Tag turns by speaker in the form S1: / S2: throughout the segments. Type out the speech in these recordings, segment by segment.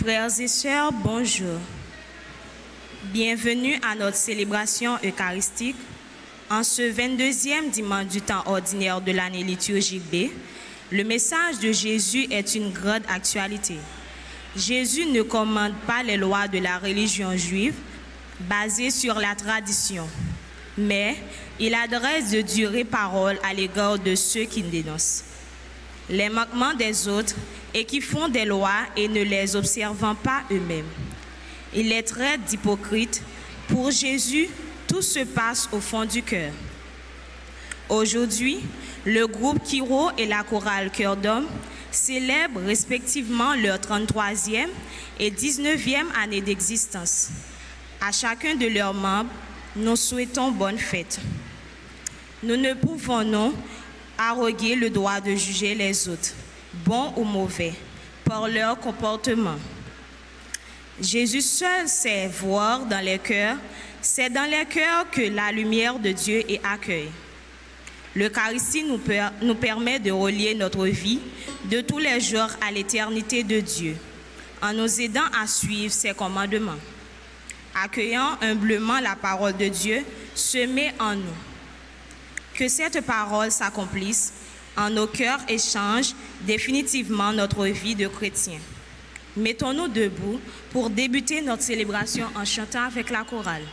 S1: Frères et sœurs, bonjour. Bienvenue à notre célébration eucharistique en ce 22e dimanche du temps ordinaire de l'année liturgique B. Le message de Jésus est une grande actualité. Jésus ne commande pas les lois de la religion juive basées sur la tradition, mais il adresse de dures paroles à l'égard de ceux qui dénoncent les manquements des autres et qui font des lois et ne les observant pas eux-mêmes. Il les traite d'hypocrites. Pour Jésus, tout se passe au fond du cœur. Aujourd'hui, le groupe Kiro et la chorale Cœur d'Homme célèbrent respectivement leur 33e et 19e année d'existence. À chacun de leurs membres, nous souhaitons bonne fête. Nous ne pouvons nous arroguer le droit de juger les autres, bons ou mauvais, par leur comportement. Jésus seul sait voir dans les cœurs. C'est dans les cœurs que la lumière de Dieu est accueillie. L'Eucharistie nous permet de relier notre vie de tous les jours à l'éternité de Dieu, en nous aidant à suivre ses commandements. Accueillant humblement la parole de Dieu semée en nous. Que cette parole s'accomplisse en nos cœurs et change définitivement notre vie de chrétien. Mettons-nous debout pour débuter notre célébration en chantant avec la chorale.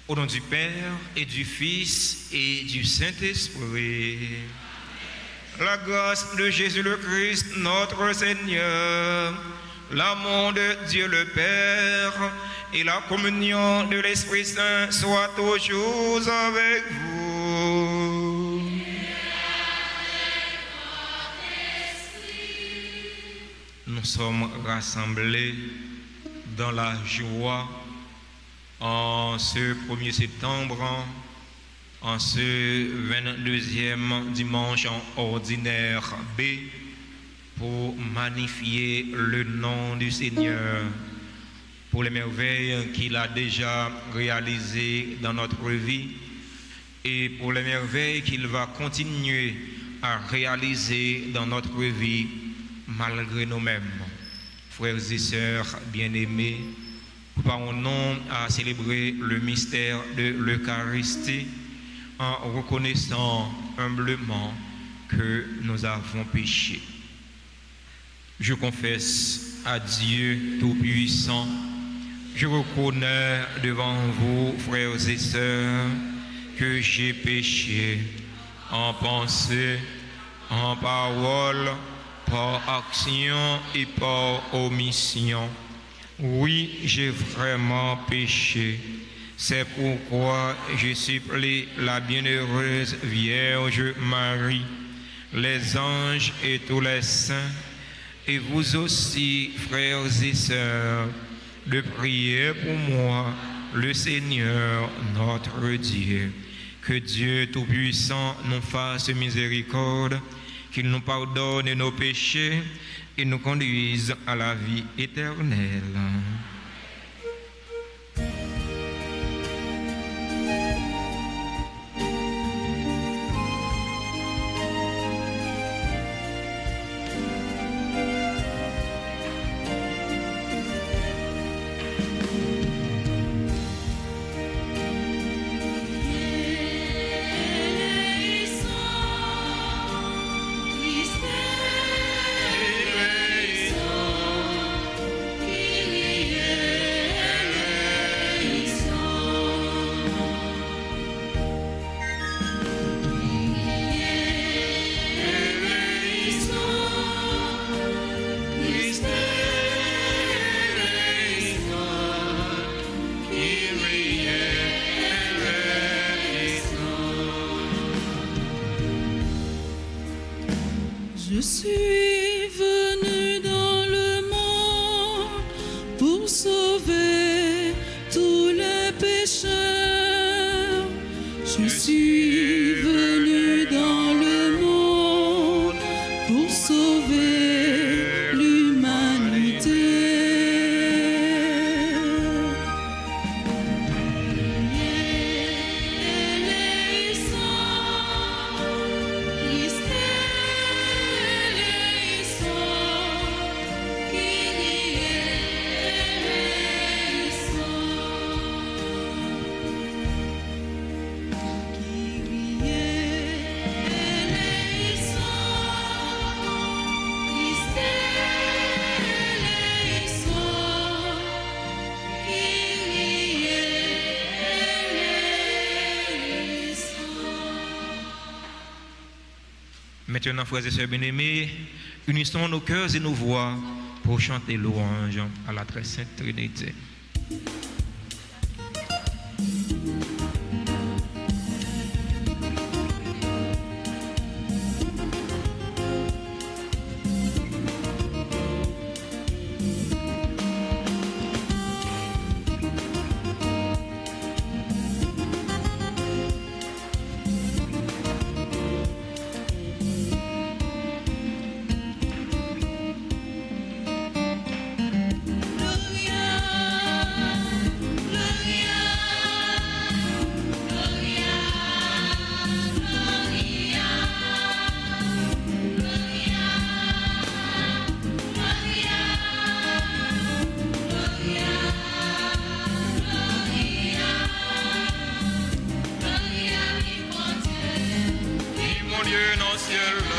S2: Au nom du Père et du Fils et du Saint-Esprit. La grâce de Jésus le Christ, notre Seigneur, l'amour de Dieu le Père et la communion de l'Esprit Saint soient toujours avec vous. Nous sommes rassemblés dans la joie en ce 1er septembre, en ce 22e dimanche ordinaire B, pour magnifier le nom du Seigneur, pour les merveilles qu'il a déjà réalisées dans notre vie et pour les merveilles qu'il va continuer à réaliser dans notre vie malgré nous-mêmes. Frères et sœurs bien-aimés, préparons-nous à célébrer le mystère de l'Eucharistie en reconnaissant humblement que nous avons péché. Je confesse à Dieu Tout-Puissant, je reconnais devant vous, frères et sœurs, que j'ai péché en pensée, en parole, par action et par omission. Oui, j'ai vraiment péché. C'est pourquoi je supplie la bienheureuse Vierge Marie, les anges et tous les saints, et vous aussi, frères et sœurs, de prier pour moi, le Seigneur notre Dieu. Que Dieu Tout-Puissant nous fasse miséricorde, qu'il nous pardonne nos péchés et nous conduise à la vie éternelle.
S3: Je suis venu dans le monde pour sauver tous les pécheurs. Je suis venu dans le monde pour sauver l'humanité.
S2: Maintenant, frères et sœurs bien-aimés, unissons nos cœurs et nos voix pour chanter louange à la très sainte Trinité.
S4: Cielo.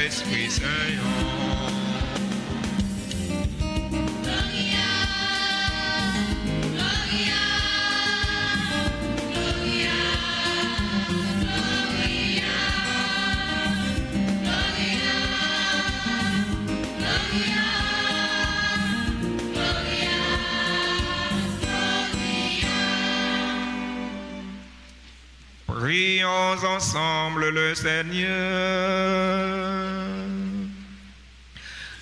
S2: l'Esprit Saint. Prions ensemble le Seigneur.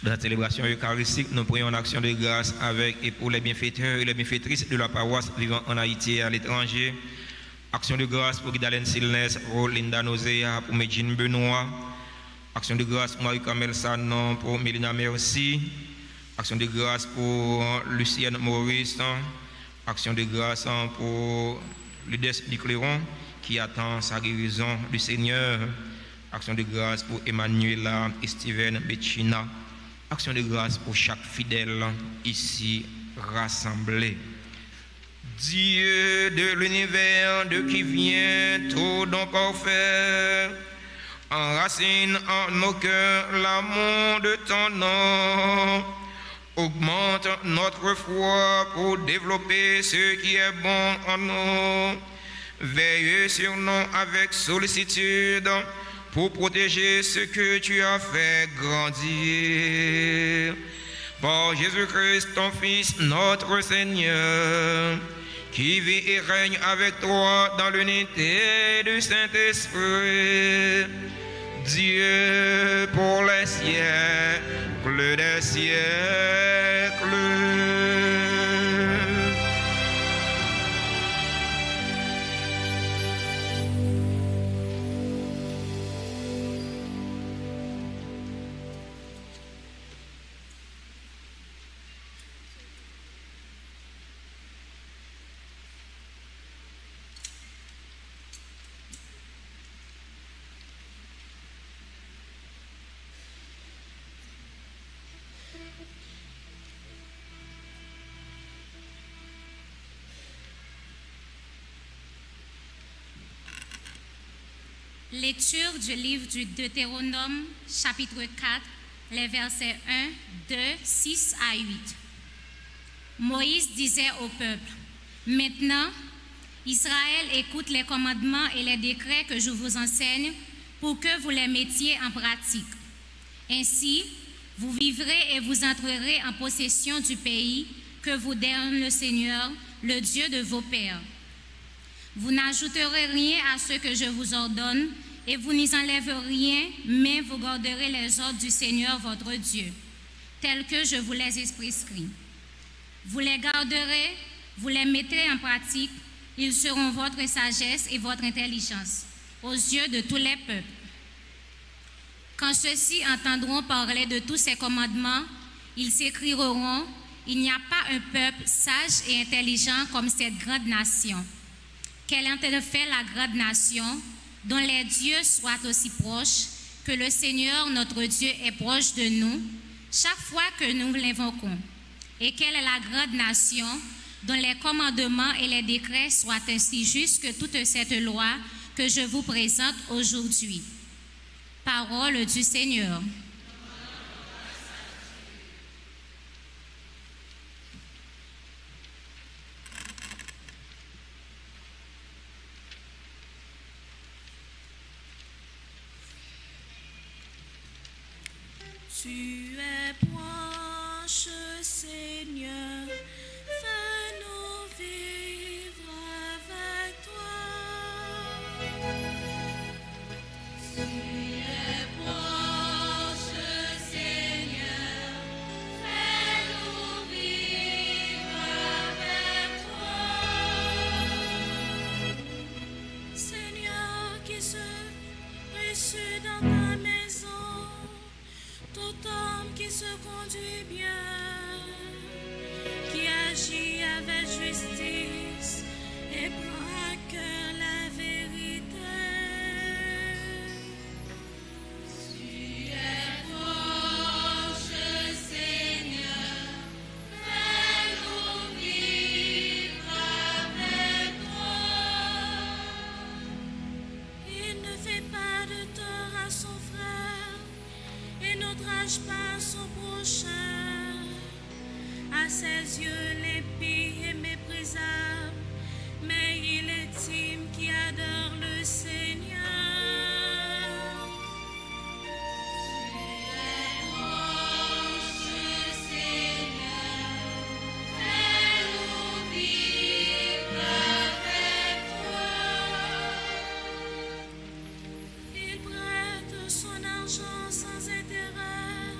S2: Dans la célébration eucharistique, nous prions en action de grâce avec et pour les bienfaiteurs et les bienfaitrices de la paroisse vivant en Haïti et à l'étranger. Action de grâce pour Guidalène Silnes, pour Linda Nozea, pour Medjine Benoît. Action de grâce pour Marie-Camille Sanon, pour Mélina Merci. Action de grâce pour Lucienne Maurice. Action de grâce pour Ludes Nicléron, qui attend sa guérison du Seigneur. Action de grâce pour Emmanuela et Steven Betchina. Action de grâce pour chaque fidèle ici rassemblé. Dieu de l'univers, de qui vient tout don parfait, enracine en nos cœurs l'amour de ton nom. Augmente notre foi pour développer ce qui est bon en nous. Veille sur nous avec sollicitude pour protéger ce que tu as fait grandir. Par Jésus-Christ, ton Fils, notre Seigneur, qui vit et règne avec toi dans l'unité du Saint-Esprit, Dieu pour les siècles des siècles.
S4: Lecture du livre du Deutéronome, chapitre 4, les versets 1, 2, 6 à 8. Moïse disait au peuple, « Maintenant, Israël écoute les commandements et les décrets que je vous enseigne pour que vous les mettiez en pratique. Ainsi, vous vivrez et vous entrerez en possession du pays que vous donne le Seigneur, le Dieu de vos pères. Vous n'ajouterez rien à ce que je vous ordonne, et vous n'y enlèverez rien, mais vous garderez les ordres du Seigneur votre Dieu, tels que je vous les ai prescrits. Vous les garderez, vous les mettrez en pratique, ils seront votre sagesse et votre intelligence, aux yeux de tous les peuples. Quand ceux-ci entendront parler de tous ces commandements, ils s'écrieront, il n'y a pas un peuple sage et intelligent comme cette grande nation. Quelle en fait la grande nation, dont les dieux soient aussi proches, que le Seigneur notre Dieu est proche de nous, chaque fois que nous l'invoquons. Et quelle est la grande nation, dont les commandements et les décrets soient ainsi justes que toute cette loi que je vous présente aujourd'hui. Parole du Seigneur.
S3: Tu es proche, Seigneur, fais-nous vivre avec toi. Tu es proche, Seigneur, fais-nous vivre avec toi. Seigneur, qui se reçut dans ta maison, tout homme qui se conduit bien, qui agit avec justice et prend à cœur la vérité. Tu es proche, Seigneur, fais-nous vivre avec toi. Il ne fait pas de tort à son frère, reproche pas son prochain. À ses yeux l'impie et méprisable, mais il estime qui adore le Seigneur. Il prête son argent sans intérêt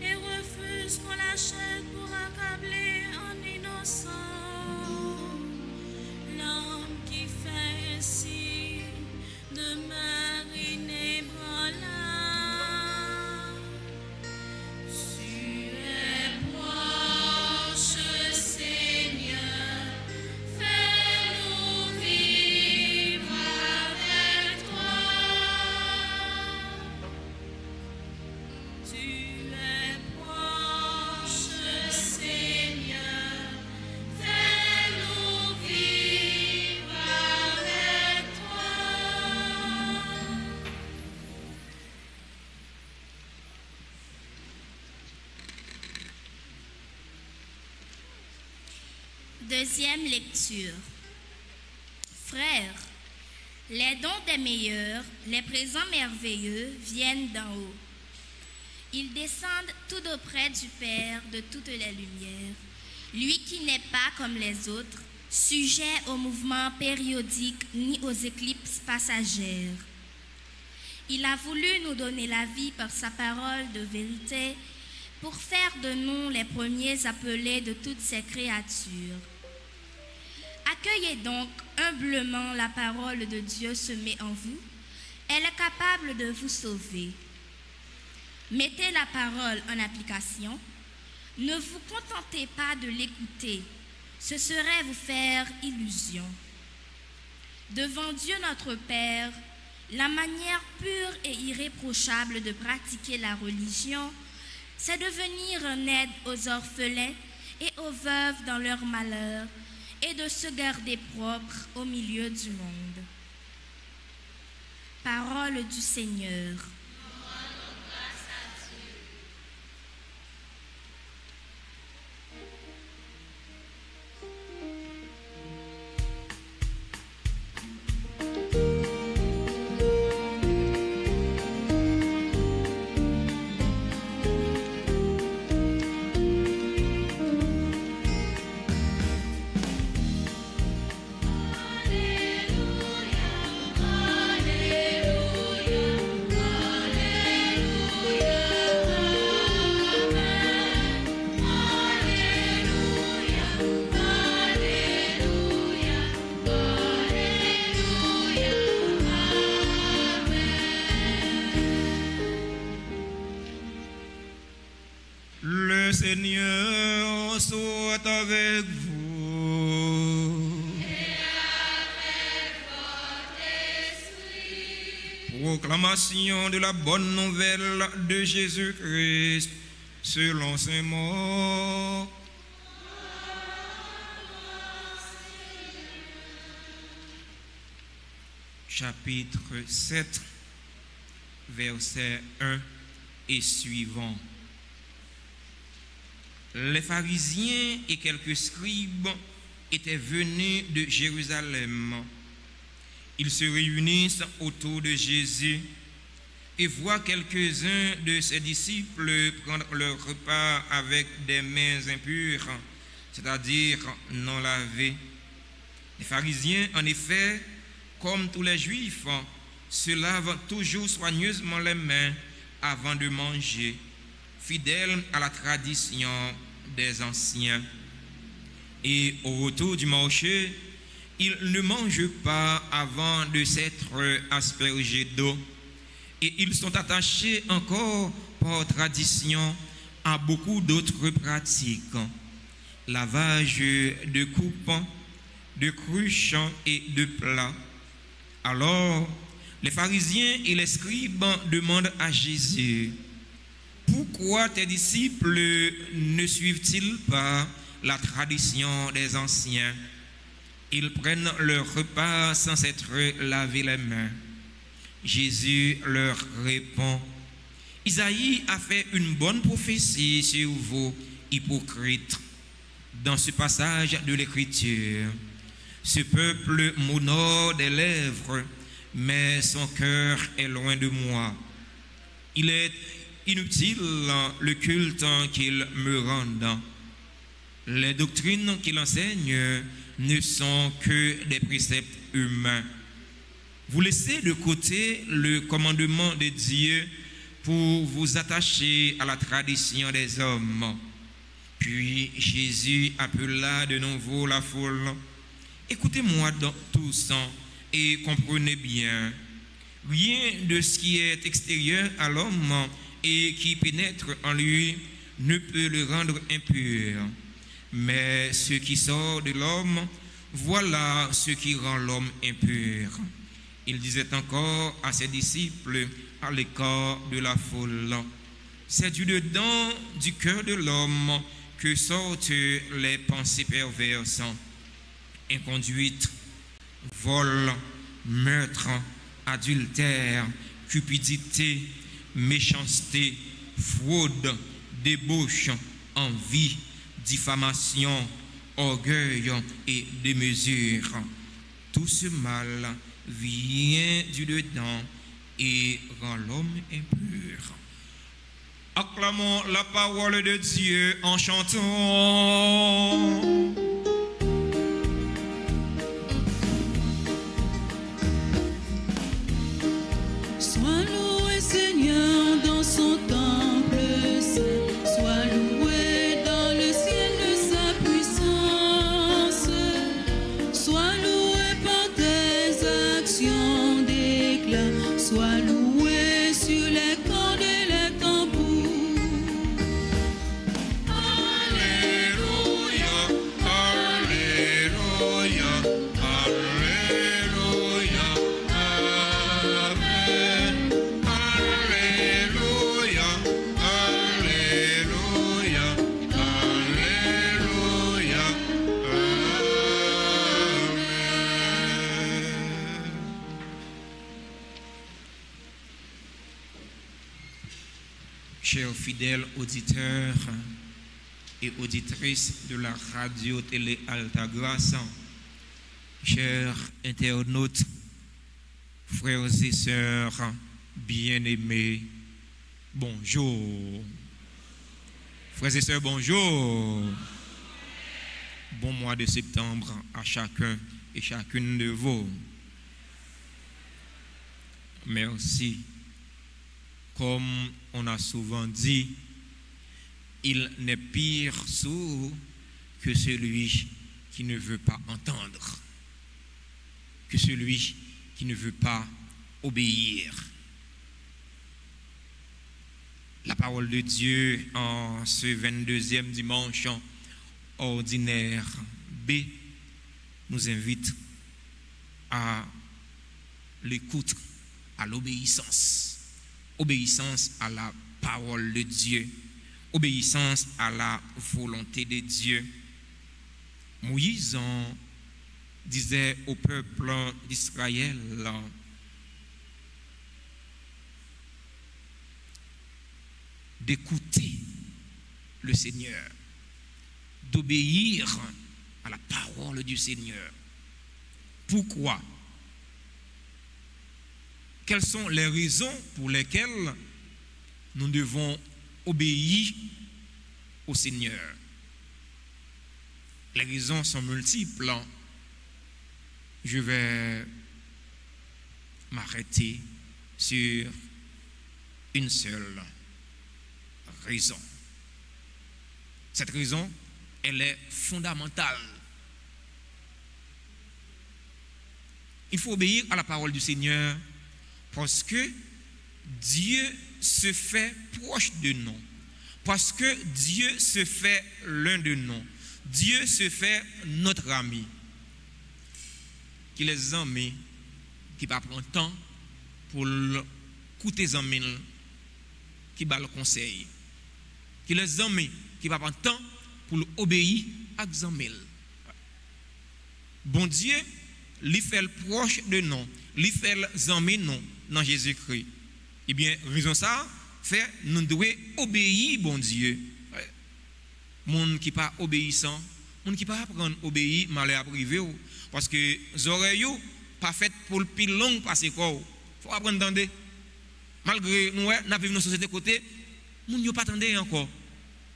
S3: et refuse qu'on l'achète pour accabler un innocent. L'homme qui fait ainsi demeure inébranlable. Tu es proche, Seigneur, fais-nous vivre avec toi. Tu es proche, Seigneur, fais-nous vivre avec toi.
S4: Deuxième lecture. Frères, les dons des meilleurs, les présents merveilleux viennent d'en haut. Ils descendent tout auprès du Père de toutes les lumières, lui qui n'est pas comme les autres, sujet aux mouvements périodiques ni aux éclipses passagères. Il a voulu nous donner la vie par sa parole de vérité pour faire de nous les premiers appelés de toutes ces créatures. Accueillez donc humblement la parole de Dieu semée en vous. Elle est capable de vous sauver. Mettez la parole en application. Ne vous contentez pas de l'écouter. Ce serait vous faire illusion. Devant Dieu notre Père, la manière pure et irréprochable de pratiquer la religion, c'est de venir en aide aux orphelins et aux veuves dans leur malheur et de se garder propre au milieu du monde. Parole du Seigneur.
S2: Le Seigneur soit avec vous.
S3: Et avec votre esprit.
S2: Proclamation de la bonne nouvelle de Jésus-Christ selon saint Marc. Chapitre 7, versets 1 et suivants. Les pharisiens et quelques scribes étaient venus de Jérusalem. Ils se réunissent autour de Jésus et voient quelques-uns de ses disciples prendre leur repas avec des mains impures, c'est-à-dire non lavées. Les pharisiens, en effet, comme tous les Juifs, se lavent toujours soigneusement les mains avant de manger, fidèles à la tradition des anciens. Et au retour du marché, ils ne mangent pas avant de s'être aspergés d'eau. Et ils sont attachés encore par tradition à beaucoup d'autres pratiques. Lavage de coupes, de cruches et de plats. Alors, les pharisiens et les scribes demandent à Jésus: pourquoi tes disciples ne suivent-ils pas la tradition des anciens? Ils prennent leur repas sans s'être lavé les mains. Jésus leur répond: Isaïe a fait une bonne prophétie sur vous, hypocrites. Dans ce passage de l'Écriture, ce peuple m'honore des lèvres, mais son cœur est loin de moi. Il est inutile le culte qu'il me rend. Les doctrines qu'il enseigne ne sont que des préceptes humains. Vous laissez de côté le commandement de Dieu pour vous attacher à la tradition des hommes. Puis Jésus appela de nouveau la foule. Écoutez-moi tous et comprenez bien. Rien de ce qui est extérieur à l'homme et qui pénètre en lui ne peut le rendre impur. Mais ce qui sort de l'homme, voilà ce qui rend l'homme impur. Il disait encore à ses disciples à l'écart de la foule, c'est du dedans du cœur de l'homme que sortent les pensées perverses, inconduite, vol, meurtre, adultère, cupidité, méchanceté, fraude, débauche, envie, diffamation, orgueil et démesure. Tout ce mal vient du dedans et rend l'homme impur. Acclamons la parole de Dieu en chantant.
S5: Sois loué Seigneur dans son temple saint, sois loué dans le ciel de sa puissance, sois loué par tes actions d'éclat, sois loué sur les cordes et les tambours.
S2: Chers fidèles auditeurs et auditrices de la radio-télé Altagrace, chers internautes, frères et sœurs bien-aimés, bonjour. Frères et sœurs, bonjour. Bon mois de septembre à chacun et chacune de vous. Merci. Comme on a souvent dit, il n'est pire sourd que celui qui ne veut pas entendre, que celui qui ne veut pas obéir. La parole de Dieu en ce 22e dimanche ordinaire B nous invite à l'écoute, à l'obéissance. Obéissance à la parole de Dieu, obéissance à la volonté de Dieu. Moïse disait au peuple d'Israël, d'écouter le Seigneur, d'obéir à la parole du Seigneur. Pourquoi? Quelles sont les raisons pour lesquelles nous devons obéir au Seigneur? Les raisons sont multiples. Je vais m'arrêter sur une seule raison. Cette raison, elle est fondamentale. Il faut obéir à la parole du Seigneur parce que Dieu se fait proche de nous. Parce que Dieu se fait l'un de nous. Dieu se fait notre ami. Qui les amis qui va prendre temps pour écouter les amis qui va le conseil. Qui les amis qui va prendre temps pour obéir à les amis. Bon Dieu, lui fait le proche de nous, lui fait les amis nous dans Jésus-Christ. Eh bien, raison ça, fait nous devons obéir bon Dieu. Monde qui pas obéissant, monde qui pas apprendre obéir, malheur privé parce que les oreilles pas faites pour le plus long passer quoi. Faut apprendre d'entendre. Malgré nous n'avons vivons dans société côté, monde yo pas attendre encore.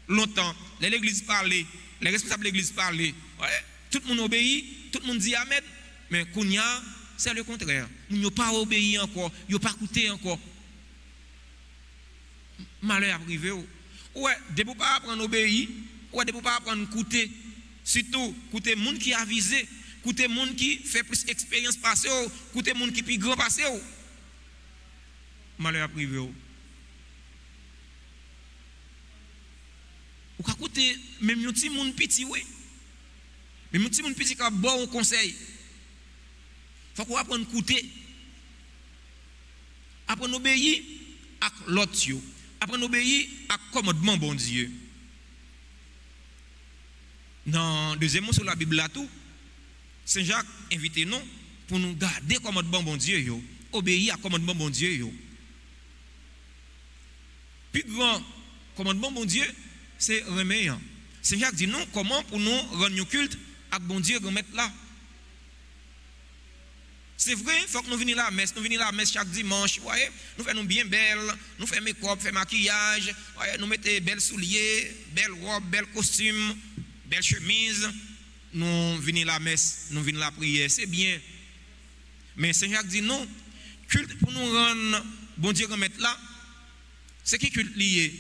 S2: Longtemps, l'église parlait, les responsables de l'église parlaient, tout le monde obéit, tout le monde dit amen, mais kounya c'est le contraire. Moun yo pas obéi encore, yo pas écouté encore. Malheur arrivé. Ouais, de pour pas apprendre obéir, ouais, de pour pas apprendre écouter, surtout écouter monde qui avisé, écouter monde qui fait plus expérience passée, écouter monde qui plus grand passé. Malheur privé. Ou ka écouter même yon ti moun petit ouais. Même yon ti moun petit ka bon conseil. Faut qu'on apprenne à écouter. Apprendre à obéir à l'autre. Apprendre à obéir à commandement bon Dieu. Dans deuxième mot sur la Bible là tout, Saint Jacques invite nous pour nous garder commandement bon Dieu yo, obéir à commandement bon Dieu yo. Plus grand commandement bon Dieu, c'est remettre. Saint Jacques dit non, comment pour nous rendre culte à bon Dieu remettre là. C'est vrai, il faut que nous venions à la messe. Nous venons à la messe chaque dimanche. Voyez, nous faisons bien belle. Nous faisons make-up, faisons maquillage. Voyez, nous mettons belles souliers, belles robes, belles costumes, belles chemises. Nous venons à la messe, nous venons à la prière. C'est bien. Mais Saint Jacques dit non. Culte pour nous rendre, bon Dieu, remettre là. C'est qui culte lié?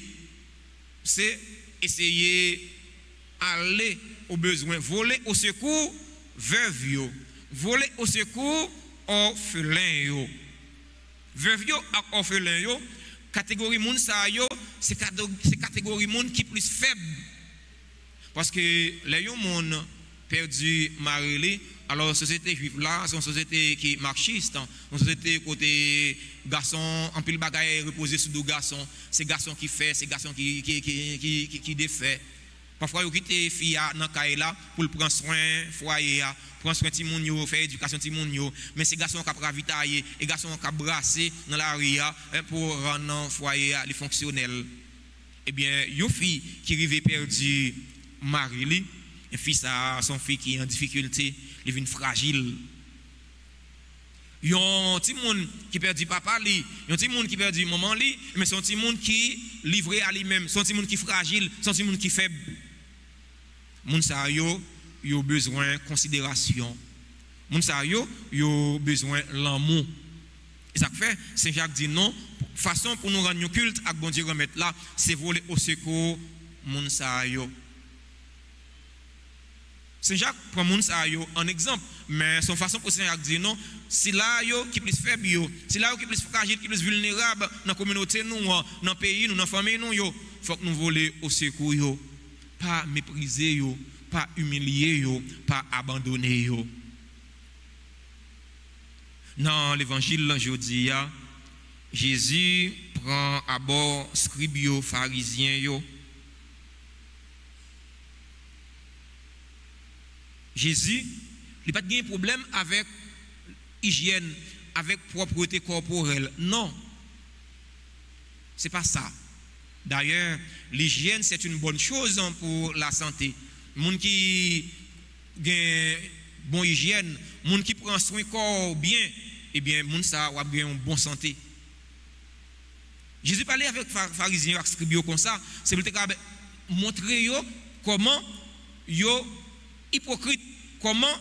S2: C'est essayer d'aller au besoin, voler au secours, veuve. Voler au secours, orphelin yo. Veuve yo ak orphelin yo, catégorie moun sa yo, c'est catégorie moun qui plus faible. Parce que les yon moun perdu mari, alors société juive là, c'est une société qui est marxiste, une société côté garçon, en pile bagaille reposé sur deux garçons, c'est garçon qui fait, c'est garçon qui défait. Parfois, vous quittez fille dans le là pour prendre soin foyer, prendre soin de moun yo, faire éducation de moun yo, mais ces garçons qui ravitailler, et garçons qui brasser dans la rue pour rendre foyer fonctionnel. Eh bien, une fille qui arrive perdue mari, une fille ça, son fille qui est en difficulté, elle est fragile. Yon ti moun qui perdu papa li, yon ti moun qui perdu maman li, mais son ti moun qui livré à lui-même, son ti moun qui fragile, son ti moun qui faible. Moun sa yo besoin considération. Moun sa yo besoin l'amour. Et ça fait Saint Jacques dit non, façon pour nous rendre culte avec bon Dieu remettre là, c'est voler au secours moun sa yo. Saint Jacques prend moun sa yo en exemple, mais son façon pour Saint Jacques dit non, c'est là yo qui plus faible yo, c'est là yo qui plus fragile, qui plus vulnérable dans la communauté nous, dans le pays nous, dans la famille nous yo, faut que nous voler au secours yo, pas mépriser yo, pas humilier yo, pas abandonner yo. Dans l'évangile aujourd'hui, Jésus prend à bord scribes yo, pharisiens yo. Jésus, il n'a pas de problème avec hygiène, avec propreté corporelle. Non. Ce n'est pas ça. D'ailleurs, l'hygiène, c'est une bonne chose pour la santé. Les gens qui ont une bonne hygiène, les gens qui prennent soin du corps bien, eh bien, les gens ont une bonne santé. Jésus parlait avec les pharisiens, avec les scribes comme ça, c'est pour montrer comment yo hypocrite, comment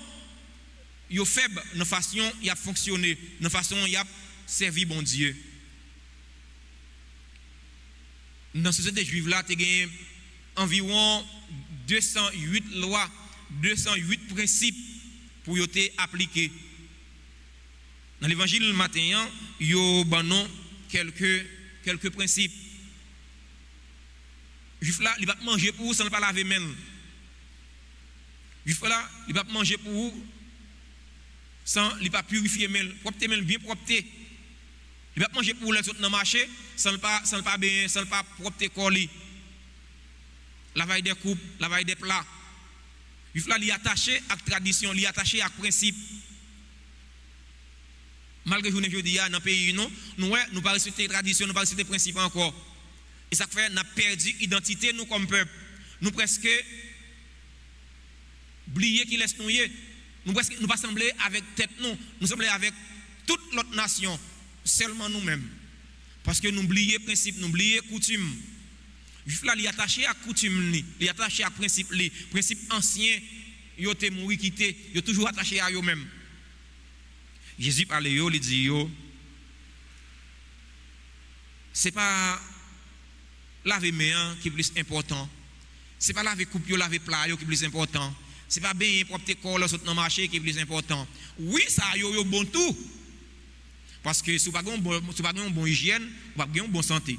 S2: yo faible dans la façon y a fonctionné, dans la façon y a servi bon Dieu. Dans la société juive là, tu as environ 208 lois, 208 principes pour y être appliqués. Dans l'évangile matin, yo banon quelques principes. Juif là, il va manger pour vous sans pas laver main. Juif là, il va manger pour vous sans il pas purifier main, propre main bien propre. Il va manger pour vous les autres dans le marché sans pas bien, sans pas propre corps li. Lavaille des coupes, lavaille des plats. Juif là, il est attaché à la tradition, il est attaché à principe. Malgré que nous dis dans le pays, nous pas respecter les traditions, nous pas respecter les principes encore. Et ça fait nous avons perdu l'identité nous comme peuple. Nous presque oublié qui laisse nous y. Nous presque nous pas sembler avec tête nous sembler avec toute l'autre nation, seulement nous-mêmes. Parce que nous oublions principe, nous oublions coutume. Juif là, il est attaché à coutume, il est attaché à principe, principe ancien, il est mort, quitté, il est toujours attaché à eux-mêmes. Jésus parle, il dit, c'est pas laver main qui est plus important, c'est pas laver coupe, laver plat qui est plus important, c'est pas bien propre corps sur le marché qui est plus important. Oui, ça yo bon tout. Parce que si vous n'avez pas une bonne hygiène, vous n'avez pas une bonne santé.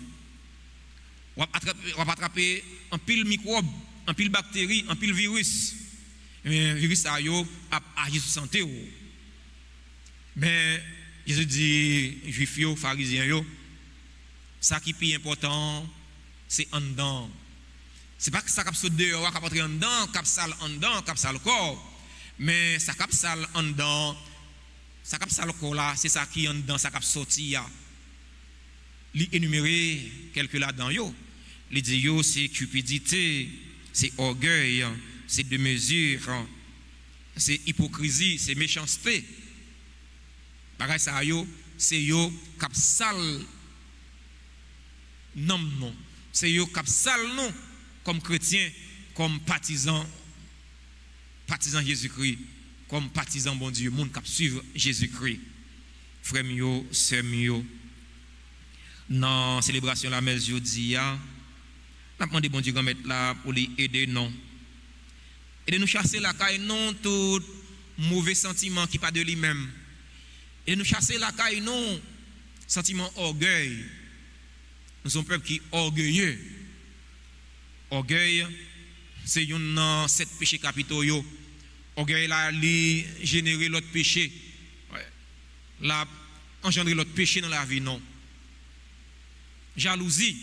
S2: Vous va attraper un pile microbe, un pile bactéries, un pile virus. Mais le virus a agi sur la santé. Mais Jésus dit, juifs, pharisiens, ça qui est plus important, c'est en dedans. Ce n'est pas que ça qui saute dehors, qui entrer en dedans, qui sale en dedans, qui sale corps. Mais ça qui sale en dedans, ça qui sale corps là, c'est ça qui est en dedans, ça qui sorti. Il énumérer quelques là-dedans. Il dit, c'est cupidité, c'est orgueil, c'est de mesure, c'est hypocrisie, c'est méchanceté. Pareil, ça, c'est cap sale non. C'est cap sale non, comme chrétien, comme partisan Jésus-Christ, comme partisan bon Dieu, monde cap suivre Jésus-Christ. Frère mio, sœur mio, dans la célébration de la messe jeudi, nous demandons bon Dieu de mettre là pour les aider non. Et de nous chasser la caille non tout mauvais sentiment qui pas de lui-même. Et de nous chasser la caille non sentiment orgueil. Nous sommes un peuple qui est orgueilleux. Orgueil, c'est un 7 péchés capitaux. Orgueil là, il génère l'autre péché. Là, engendrer l'autre péché dans la vie, non. Jalousie,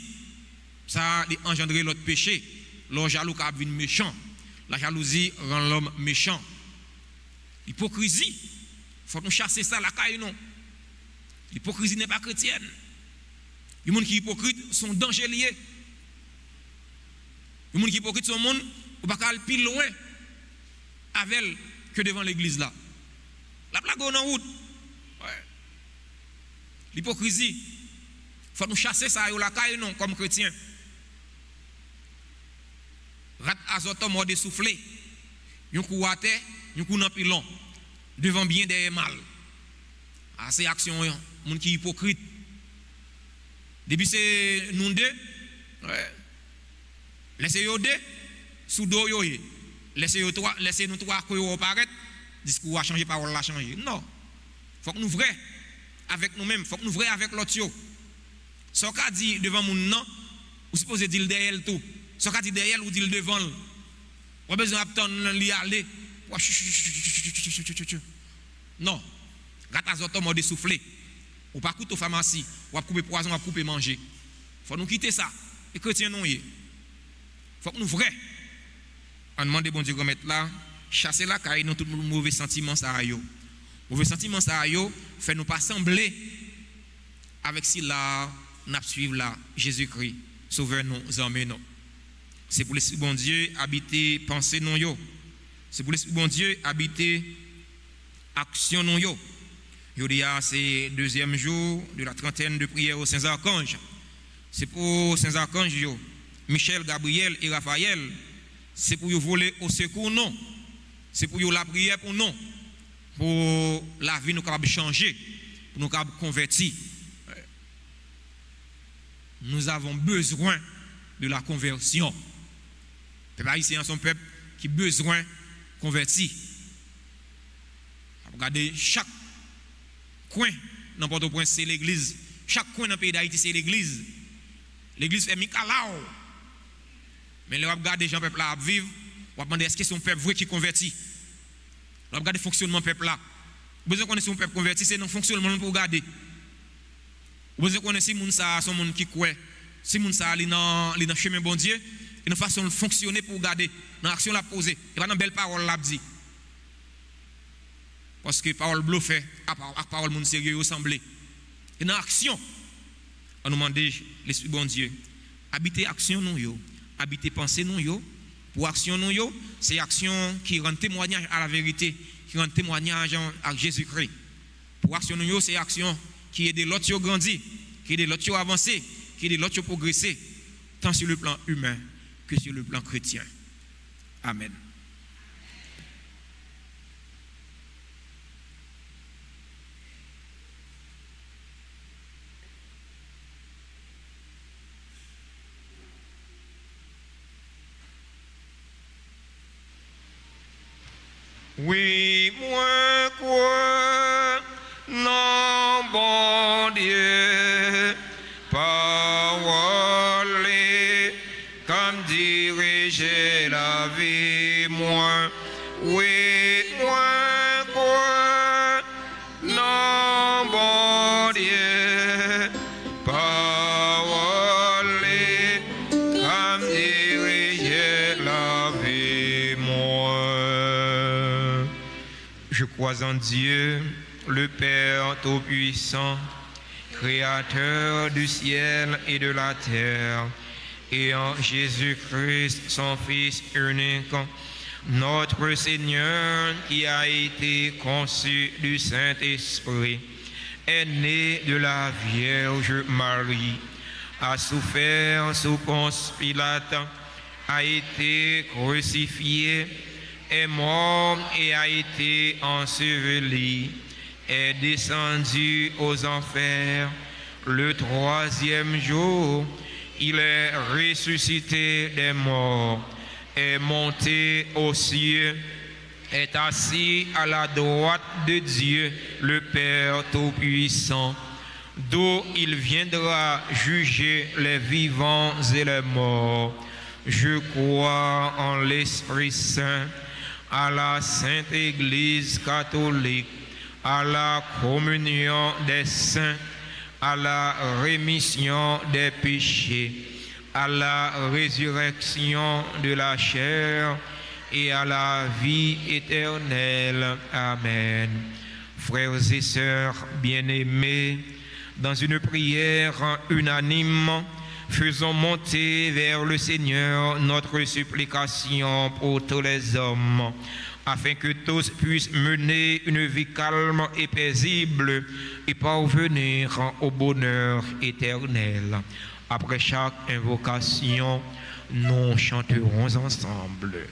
S2: ça engendre l'autre péché. L'homme jaloux qui devient méchant. La jalousie rend l'homme méchant. L'hypocrisie, il faut nous chasser ça la caille non. L'hypocrisie n'est pas chrétienne. Les gens qui sont hypocrites sont dangereux. Les gens qui sont hypocrites sont des gens qui ne peuvent pas aller plus loin avec elle que devant l'église là. La blague en route. L'hypocrisie, il faut nous chasser ça la caille non comme chrétien. Rat azote mort soufflé. Yon coup à terre, yon coup dans pilon. Devant bien derrière mal. Ah c'est action yon, moun qui hypocrite. Depuis c'est nous deux, laissez yo deux sous dos yo. Laissez nous trois ko apparaître, discours a changé, parole a changé. Non. Faut que nous vrai avec nous-mêmes, faut que nous vrai avec l'autre yo. Ce qu'a dit devant moun non, ou supposé dire derrière tout. Ce qu'a dit derrière ou dit devant. On a besoin d'attendre l'y aller. Non. Gatazoto m'a dessoufflé. Ou pas coûter aux pharmacies. Ou à couper poison, ou à couper manger. Faut nous quitter ça. Et chrétiens non y. Faut que nous vrai. On demande bon Dieu de mettre là, chasser la caille dans tout le mauvais sentiment ça yo. Mauvais sentiment ça yo fait nous pas sembler avec si là n'a suivre là Jésus-Christ. Sauveur nous emmène nous. C'est pour l'Esprit bon Dieu habiter pensée non yo. C'est pour l'Esprit bon Dieu habiter action non yo. Yodia c'est deuxième jour de la trentaine de prières aux saints archanges. C'est pour saints archanges yo. Michel, Gabriel et Raphaël. C'est pour vous voler au secours non. C'est pour vous la prière pour non. Pour la vie nous capable changer, pour nous capable convertir. Nous avons besoin de la conversion. Peuple haïtien son peuple qui a besoin de convertir. Regardez chaque coin dans Port-au-Prince c'est l'église. Chaque coin dans le pays d'Haïti c'est l'église. L'église fait Mikalao. Mais là, regardez les gens peuple là vivre, on va demander est-ce que c'est un peuple vrai qui convertit. On va regarder le fonctionnement du peuple là. Vous besoin connaître un peuple converti, c'est dans le fonctionnement pour regarder. Vous besoin connaître si moun ça son monde qui croit, si moun ça li dans chemin bon Dieu, et dans façon de fonctionner pour regarder, dans l'action la poser, et pas dans belle parole la dit. Parce que parole bluffée, à parole monde sérieux ressemblé. Et dans l'action, on nous demande l'Esprit bon Dieu, habiter action nous yo, habiter pensée nous yo, pour action nous yo, c'est action qui rend témoignage à la vérité, qui rend témoignage à Jésus-Christ. Pour action nous yo, c'est action qui aide l'autre à grandir, qui aide l'autre à avancer, qui aide l'autre à progresser, tant sur le plan humain que sur le plan chrétien. Amen.
S6: Oui, moi quoi, non, bon Dieu, parole, comme diriger la vie, moi, oui, moi quoi, non, bon Dieu, parole, comme diriger la vie, moi. Je crois en Dieu, le Père Tout-Puissant, Créateur du ciel et de la terre, et en Jésus-Christ, son Fils unique, notre Seigneur, qui a été conçu du Saint-Esprit, est né de la Vierge Marie, a souffert sous Ponce Pilate, a été crucifié, est mort et a été enseveli, est descendu aux enfers. Le troisième jour, il est ressuscité des morts, est monté aux cieux, est assis à la droite de Dieu, le Père Tout-Puissant, d'où il viendra juger les vivants et les morts. Je crois en l'Esprit Saint, à la Sainte Église catholique, à la communion des saints, à la rémission des péchés, à la résurrection de la chair et à la vie éternelle. Amen. Frères et sœurs bien-aimés, dans une prière unanime, faisons monter vers le Seigneur notre supplication pour tous les hommes, afin que tous puissent mener une vie calme et paisible et parvenir au bonheur éternel. Après chaque invocation, nous chanterons ensemble.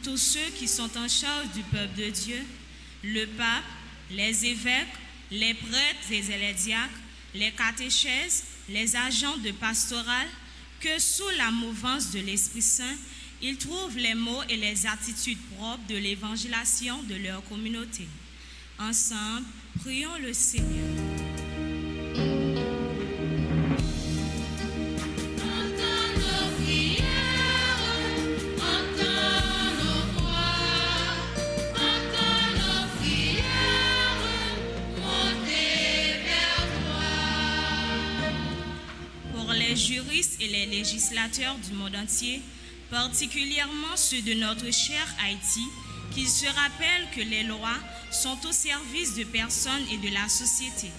S1: Tous ceux qui sont en charge du peuple de Dieu, le pape, les évêques, les prêtres et les diacres, les catéchèses, les agents de pastoral, que sous la mouvance de l'Esprit Saint, ils trouvent les mots et les attitudes propres de l'évangélisation de leur communauté. Ensemble, prions le Seigneur. Les juristes et les législateurs du monde entier, particulièrement ceux de notre cher Haïti, qu'ils se rappellent que les lois sont au service de personnes et de la société.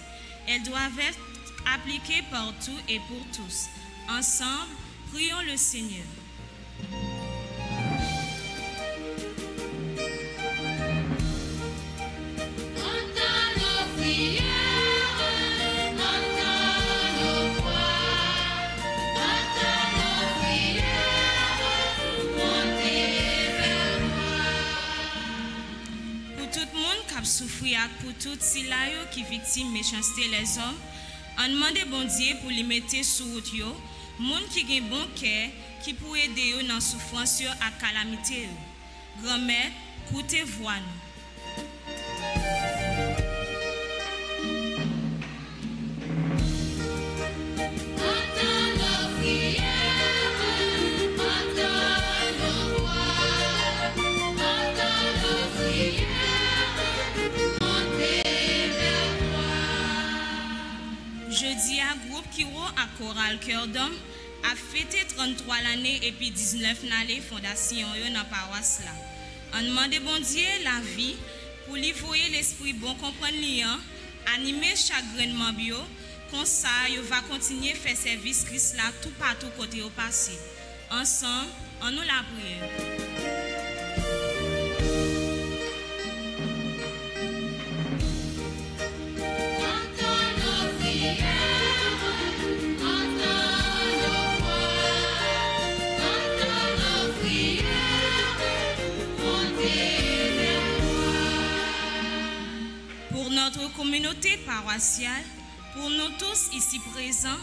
S1: Elles doivent être appliquées partout et pour tous. Ensemble, prions le Seigneur. Souffrir pour toutes ces qui victimes méchanceté les hommes, on demande bon Dieu pour les mettre sur route yo, monde qui gen bon cœur qui pour aider yo dans souffrance et calamité. Grand-mère, écoutez-vous-nous. Jeudi à groupe Kiro à Chorale Cœur d'Homme a fêté 33 l'année et puis 19 l'année fondation dans la paroisse là. On demande bon Dieu la vie pour lui voyer l'esprit bon comprendre lien, animer chagrinement bio, comme ça il va continuer faire service Christ là tout partout côté au passé. Ensemble, on nous la prière. Notre communauté paroissiale, pour nous tous ici présents,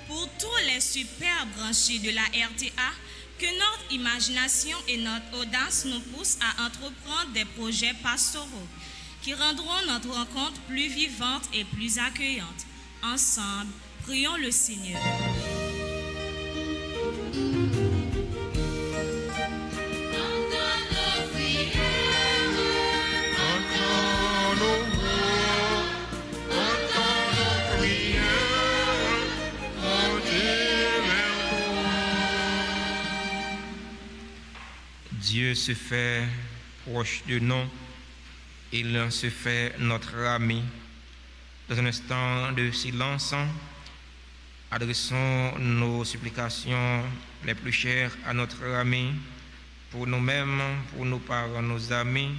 S1: pour tous les super branchés de la RTA, que notre imagination et notre audace nous poussent à entreprendre des projets pastoraux qui rendront notre rencontre plus vivante et plus accueillante. Ensemble, prions le Seigneur.
S6: Dieu se fait proche de nous, il se fait notre ami. Dans un instant de silence, adressons nos supplications les plus chères à notre ami, pour nous-mêmes, pour nos parents, nos amis,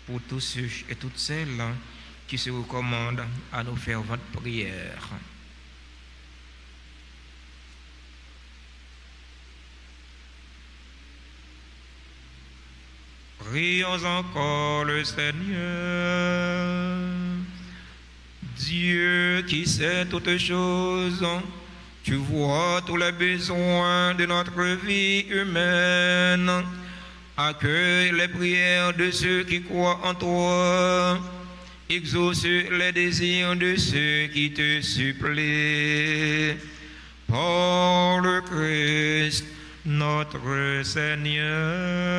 S6: pour tous ceux et toutes celles qui se recommandent à nos ferventes prières. Prions encore le Seigneur. Dieu qui sait toutes choses, tu vois tous les besoins de notre vie humaine. Accueille les prières de ceux qui croient en toi. Exauce les désirs de ceux qui te supplient. Par le Christ, notre Seigneur.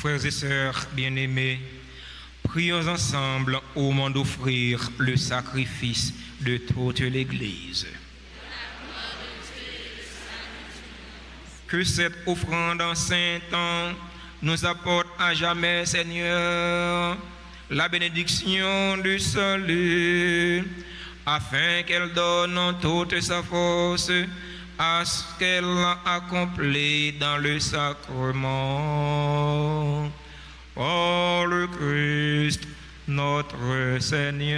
S2: Frères et sœurs bien-aimés, prions ensemble au moment d'offrir le sacrifice de toute l'Église. Que cette offrande en saint temps nous apporte à jamais, Seigneur, la bénédiction du salut, afin qu'elle donne toute sa force à ce qu'elle a accompli dans le sacrement. Par le Christ, notre Seigneur.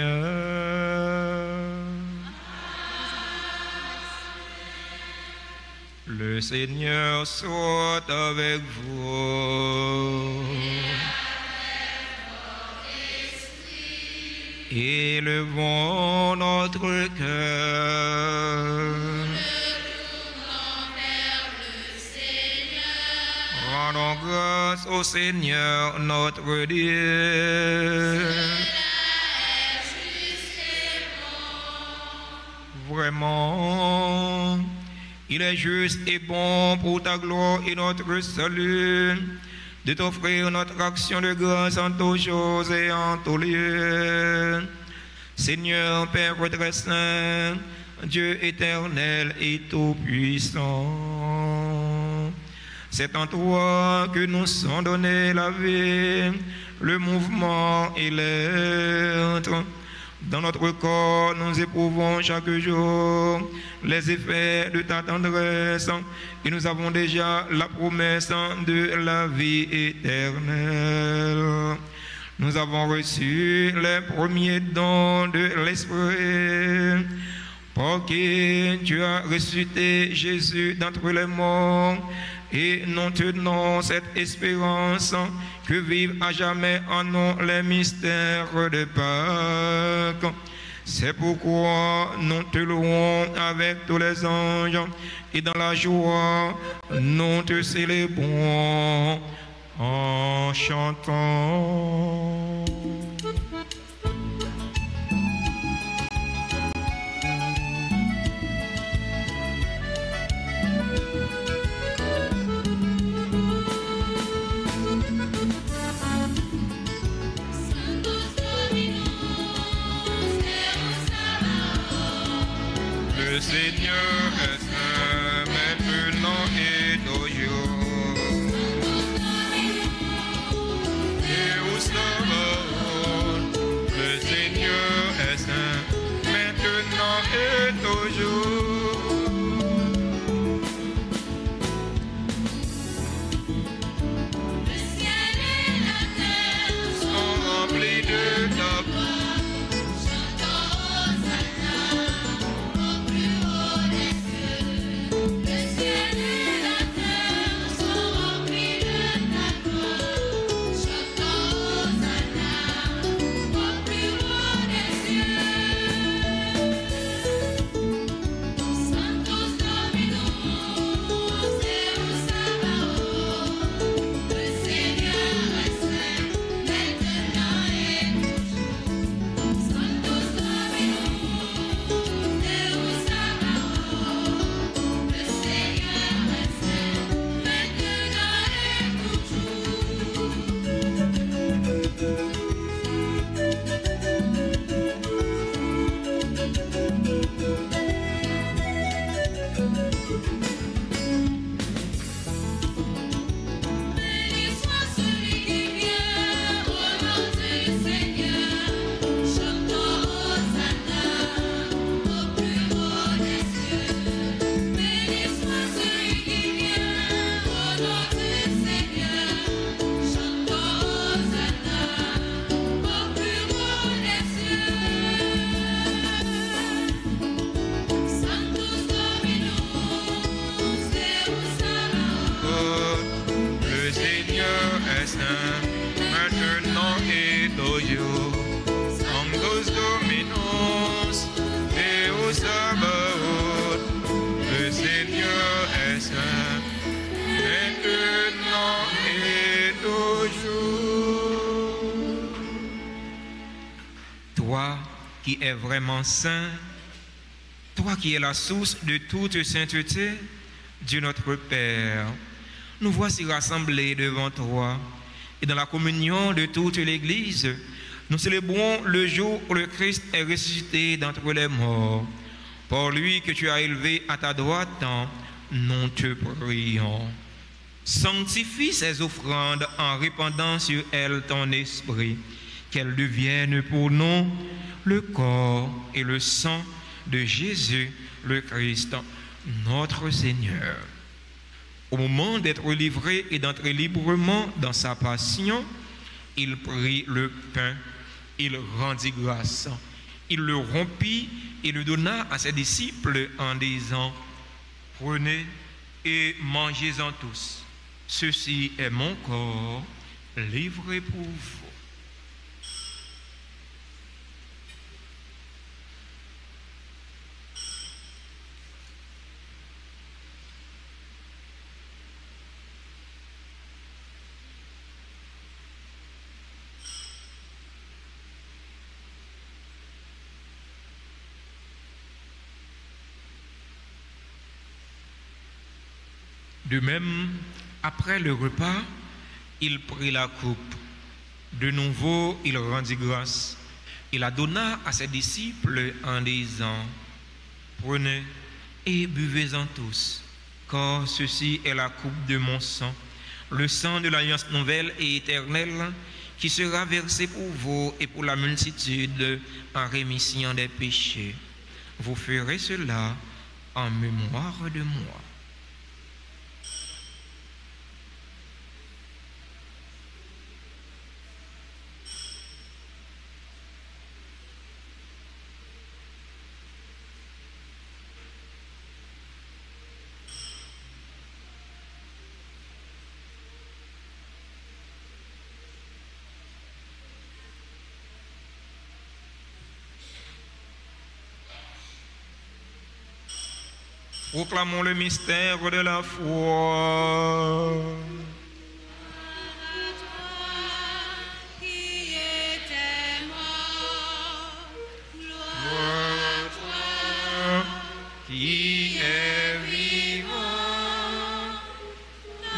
S2: Le Seigneur soit avec vous. Élevons notre cœur. Rendons grâce au Seigneur notre Dieu. Vraiment, il est juste et bon pour ta gloire et notre salut de t'offrir notre action de grâce en toutes choses et en tous lieux. Seigneur, Père très saint, Dieu éternel et tout-puissant, c'est en toi que nous sont donnés la vie, le mouvement et l'être. Dans notre corps, nous éprouvons chaque jour les effets de ta tendresse et nous avons déjà la promesse de la vie éternelle. Nous avons reçu les premiers dons de l'Esprit, pour qui tu as ressuscité Jésus d'entre les morts, et nous tenons cette espérance que vivent à jamais en nous les mystères de Pâques. C'est pourquoi nous te louons avec tous les anges, et dans la joie, nous te célébrons en chantant. Le Seigneur est saint, maintenant et toujours. Et au Sabaoth, le Seigneur est saint, maintenant et toujours. Le ciel et la terre sont remplis de ta gloire. Maintenant et toujours, Sanctus Dominus, Deus Sabaoth, le Seigneur est saint, maintenant et toujours. Toi qui es vraiment saint, toi qui es la source de toute sainteté, Dieu notre Père, nous voici rassemblés devant toi, et dans la communion de toute l'Église, nous célébrons le jour où le Christ est ressuscité d'entre les morts. Par lui que tu as élevé à ta droite, nous te prions. Sanctifie ces offrandes en répandant sur elles ton esprit, qu'elles deviennent pour nous le corps et le sang de Jésus le Christ, notre Seigneur. Au moment d'être livré et d'entrer librement dans sa passion, il prit le pain, il rendit grâce, il le rompit et le donna à ses disciples en disant: prenez et mangez-en tous. Ceci est mon corps livré pour vous. De même, après le repas, il prit la coupe. De nouveau, il rendit grâce. Il la donna à ses disciples en disant: prenez et buvez-en tous, car ceci est la coupe de mon sang, le sang de l'alliance nouvelle et éternelle, qui sera versé pour vous et pour la multitude en rémission des péchés. Vous ferez cela en mémoire de moi. Proclamons le mystère de la foi. Gloire à toi qui es vivant,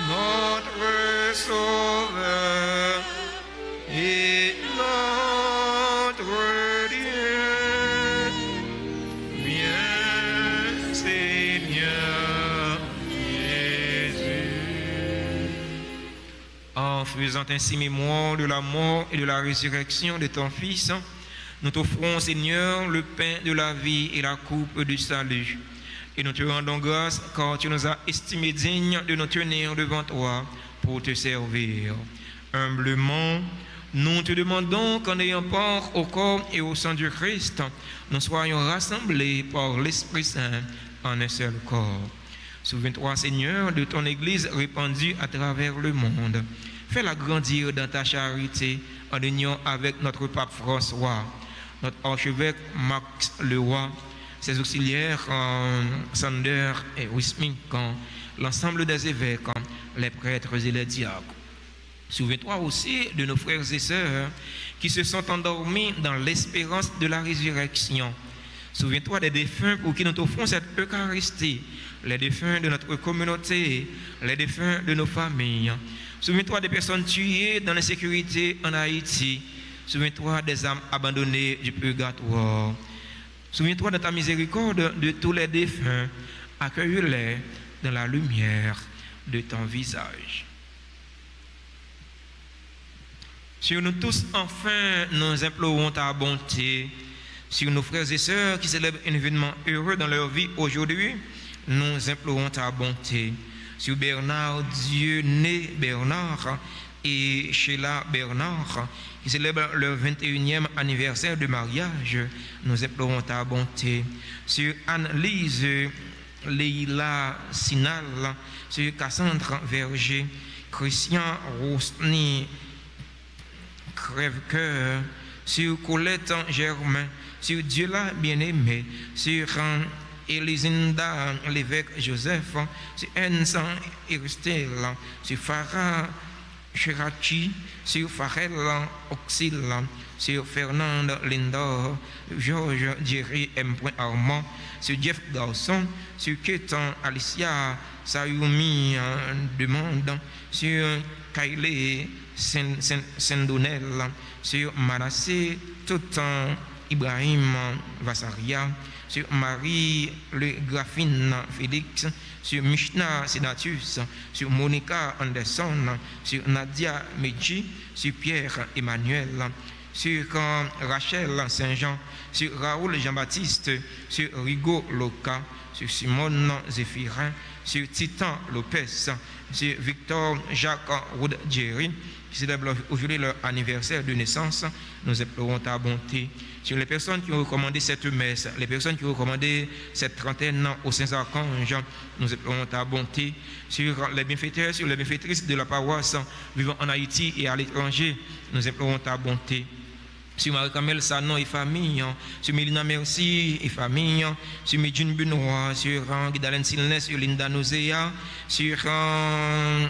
S2: notre Sauveur et notre Dieu. Viens, Seigneur Jésus. En faisant ainsi mémoire de la mort et de la résurrection de ton Fils, nous t'offrons, Seigneur, le pain de la vie et la coupe du salut. Et nous te rendons grâce car tu nous as estimés dignes de nous tenir devant toi pour te servir. Humblement, nous te demandons qu'en ayant part au corps et au sang du Christ, nous soyons rassemblés par l'Esprit Saint en un seul corps. Souviens-toi, Seigneur, de ton Église répandue à travers le monde. Fais-la grandir dans ta charité en union avec notre pape François, notre archevêque Max Leroy, ses auxiliaires Sander et Wismink, l'ensemble des évêques, les prêtres et les diacres. Souviens-toi aussi de nos frères et sœurs qui se sont endormis dans l'espérance de la résurrection. Souviens-toi des défunts pour qui nous t'offrons cette Eucharistie, les défunts de notre communauté, les défunts de nos familles. Souviens-toi des personnes tuées dans l'insécurité en Haïti. Souviens-toi des âmes abandonnées du purgatoire. Souviens-toi de ta miséricorde de tous les défunts. Accueille-les dans la lumière de ton visage. Sur nous tous, enfin, nous implorons ta bonté. Sur nos frères et sœurs qui célèbrent un événement heureux dans leur vie aujourd'hui, nous implorons ta bonté. Sur Bernard Dieu-né Bernard et Sheila Bernard, qui célèbrent leur 21e anniversaire de mariage, nous implorons ta bonté. Sur Anne-Lise Leila Sinal, sur Cassandre Verger, Christian Rosny Crève-Cœur, sur Colette Germain, sur Dieu-là bien-aimé, sur Elisinda l'évêque Joseph, sur Ensan Iristel, sur Farah Chirachi, sur Farel Oxil, sur Fernande Lindor, Georges Jerry M. Armand, sur Jeff Garçon, sur Kétan Alicia Sayoumi Demande, sur Kaile
S6: Saint-Donnel, sur Manassé, tout temps Ibrahim Vassaria, sur Marie Le Graphine Félix, sur Mishna Senatus, sur Monica Anderson, sur Nadia Medji, sur Pierre Emmanuel, sur Rachel Saint-Jean, sur Raoul Jean-Baptiste, sur Rigaud Loca, sur Simone Zéphirin, sur Titan Lopez, sur Victor Jacques Roud-Jerry, qui célèbrent aujourd'hui leur anniversaire de naissance. Nous implorons ta bonté sur les personnes qui ont recommandé cette messe, les personnes qui ont recommandé cette trentaine aux saints archanges. Nous implorons ta bonté sur les bienfaiteurs, sur les bienfaitrices de la paroisse vivant en Haïti et à l'étranger. Nous implorons ta bonté sur Marie-Camille Sanon et famille, sur Mélina Merci et famille, sur Medjune Benoît, sur Guidalène Silnes, sur Linda Nozea, sur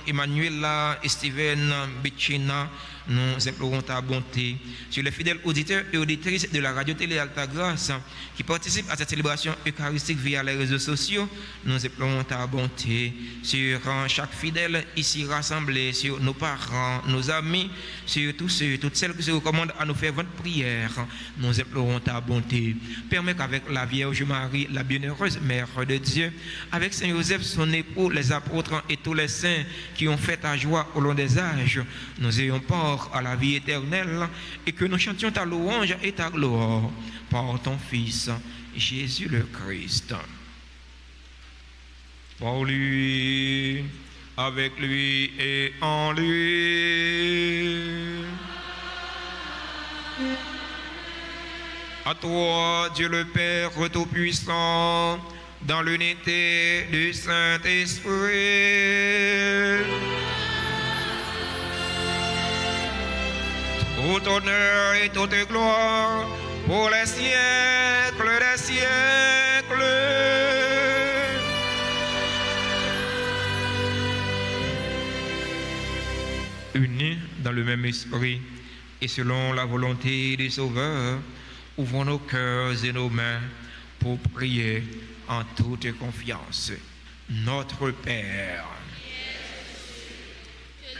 S6: Emmanuela et Steven Betchina. Nous implorons ta bonté sur les fidèles auditeurs et auditrices de la radio-télé Altagrace qui participent à cette célébration eucharistique via les réseaux sociaux. Nous implorons ta bonté sur chaque fidèle ici rassemblé, sur nos parents, nos amis, sur tous ceux, toutes celles qui se recommandent à nous faire votre prière. Nous implorons ta bonté. Permets qu'avec la Vierge Marie, la bienheureuse Mère de Dieu, avec Saint Joseph, son époux, les apôtres et tous les saints qui ont fait ta joie au long des âges, nous ayons part à la vie éternelle et que nous chantions ta louange et ta gloire par ton Fils Jésus le Christ. Par lui, avec lui et en lui. À toi, Dieu le Père Tout-Puissant, dans l'unité du Saint-Esprit, tout honneur et toute gloire pour les siècles des siècles. Unis dans le même esprit et selon la volonté du Sauveur, ouvrons nos cœurs et nos mains pour prier en toute confiance. Notre Père,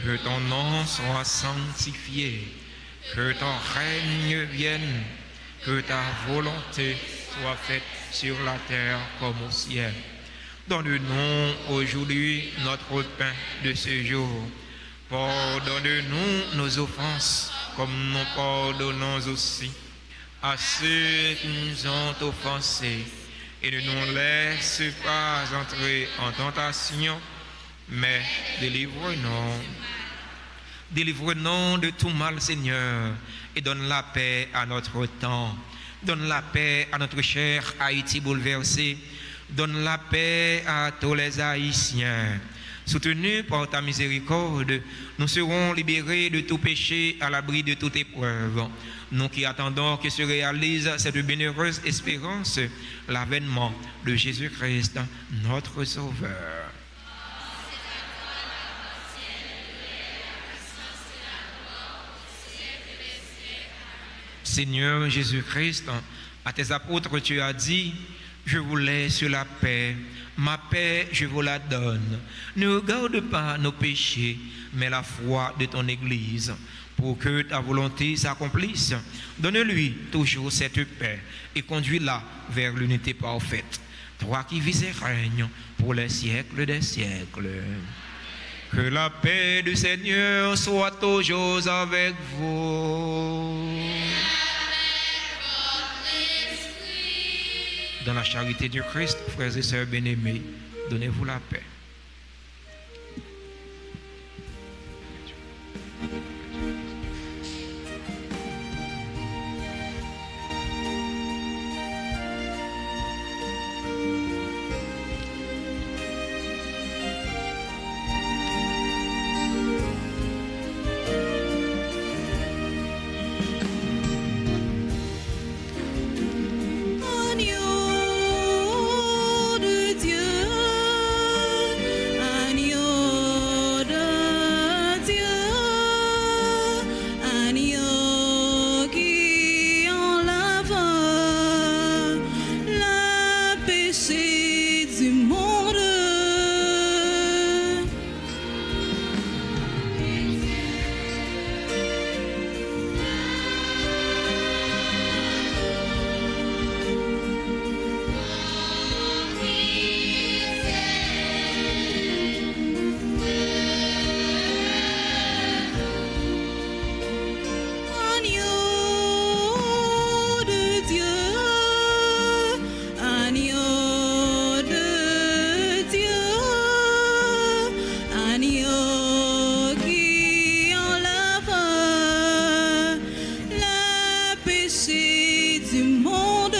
S6: que ton nom soit sanctifié, que ton règne vienne, que ta volonté soit faite sur la terre comme au ciel. Donne-nous aujourd'hui notre pain de ce jour. Pardonne-nous nos offenses, comme nous pardonnons aussi à ceux qui nous ont offensés. Et ne nous laisse pas entrer en tentation, mais délivre-nous. Délivre-nous de tout mal, Seigneur, et donne la paix à notre temps. Donne la paix à notre cher Haïti bouleversé. Donne la paix à tous les Haïtiens. Soutenus par ta miséricorde, nous serons libérés de tout péché, à l'abri de toute épreuve. Nous qui attendons que se réalise cette bienheureuse espérance, l'avènement de Jésus-Christ, notre Sauveur. Seigneur Jésus-Christ, à tes apôtres tu as dit, je vous laisse la paix, ma paix je vous la donne. Ne regarde pas nos péchés, mais la foi de ton Église, pour que ta volonté s'accomplisse. Donne-lui toujours cette paix et conduis-la vers l'unité parfaite. Toi qui vis et règnes pour les siècles des siècles. Que la paix du Seigneur soit toujours avec vous. Dans la charité du Christ, frères et sœurs bien-aimés, donnez-vous la paix.
S5: Agneau de Dieu, péchés du monde.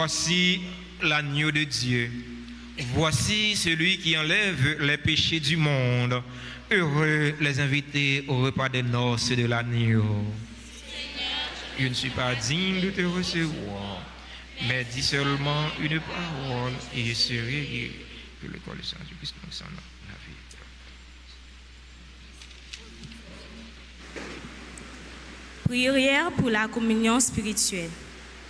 S2: Voici l'agneau de Dieu. Voici celui qui enlève les péchés du monde. Heureux les invités au repas des noces de l'agneau. Je ne suis pas digne de te recevoir, mais dis seulement une parole et je serai guéri. Que le corps du Seigneur puisse nous s'en la vie.
S1: Prière pour la communion spirituelle.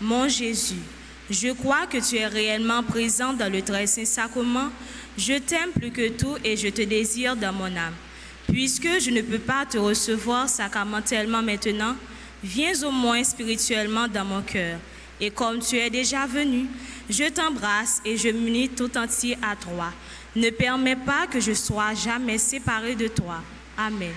S1: Mon Jésus, je crois que tu es réellement présent dans le très saint sacrement. Je t'aime plus que tout et je te désire dans mon âme. Puisque je ne peux pas te recevoir sacramentellement maintenant, viens au moins spirituellement dans mon cœur. Et comme tu es déjà venu, je t'embrasse et je m'unis tout entier à toi. Ne permets pas que je sois jamais séparé de toi. Amen.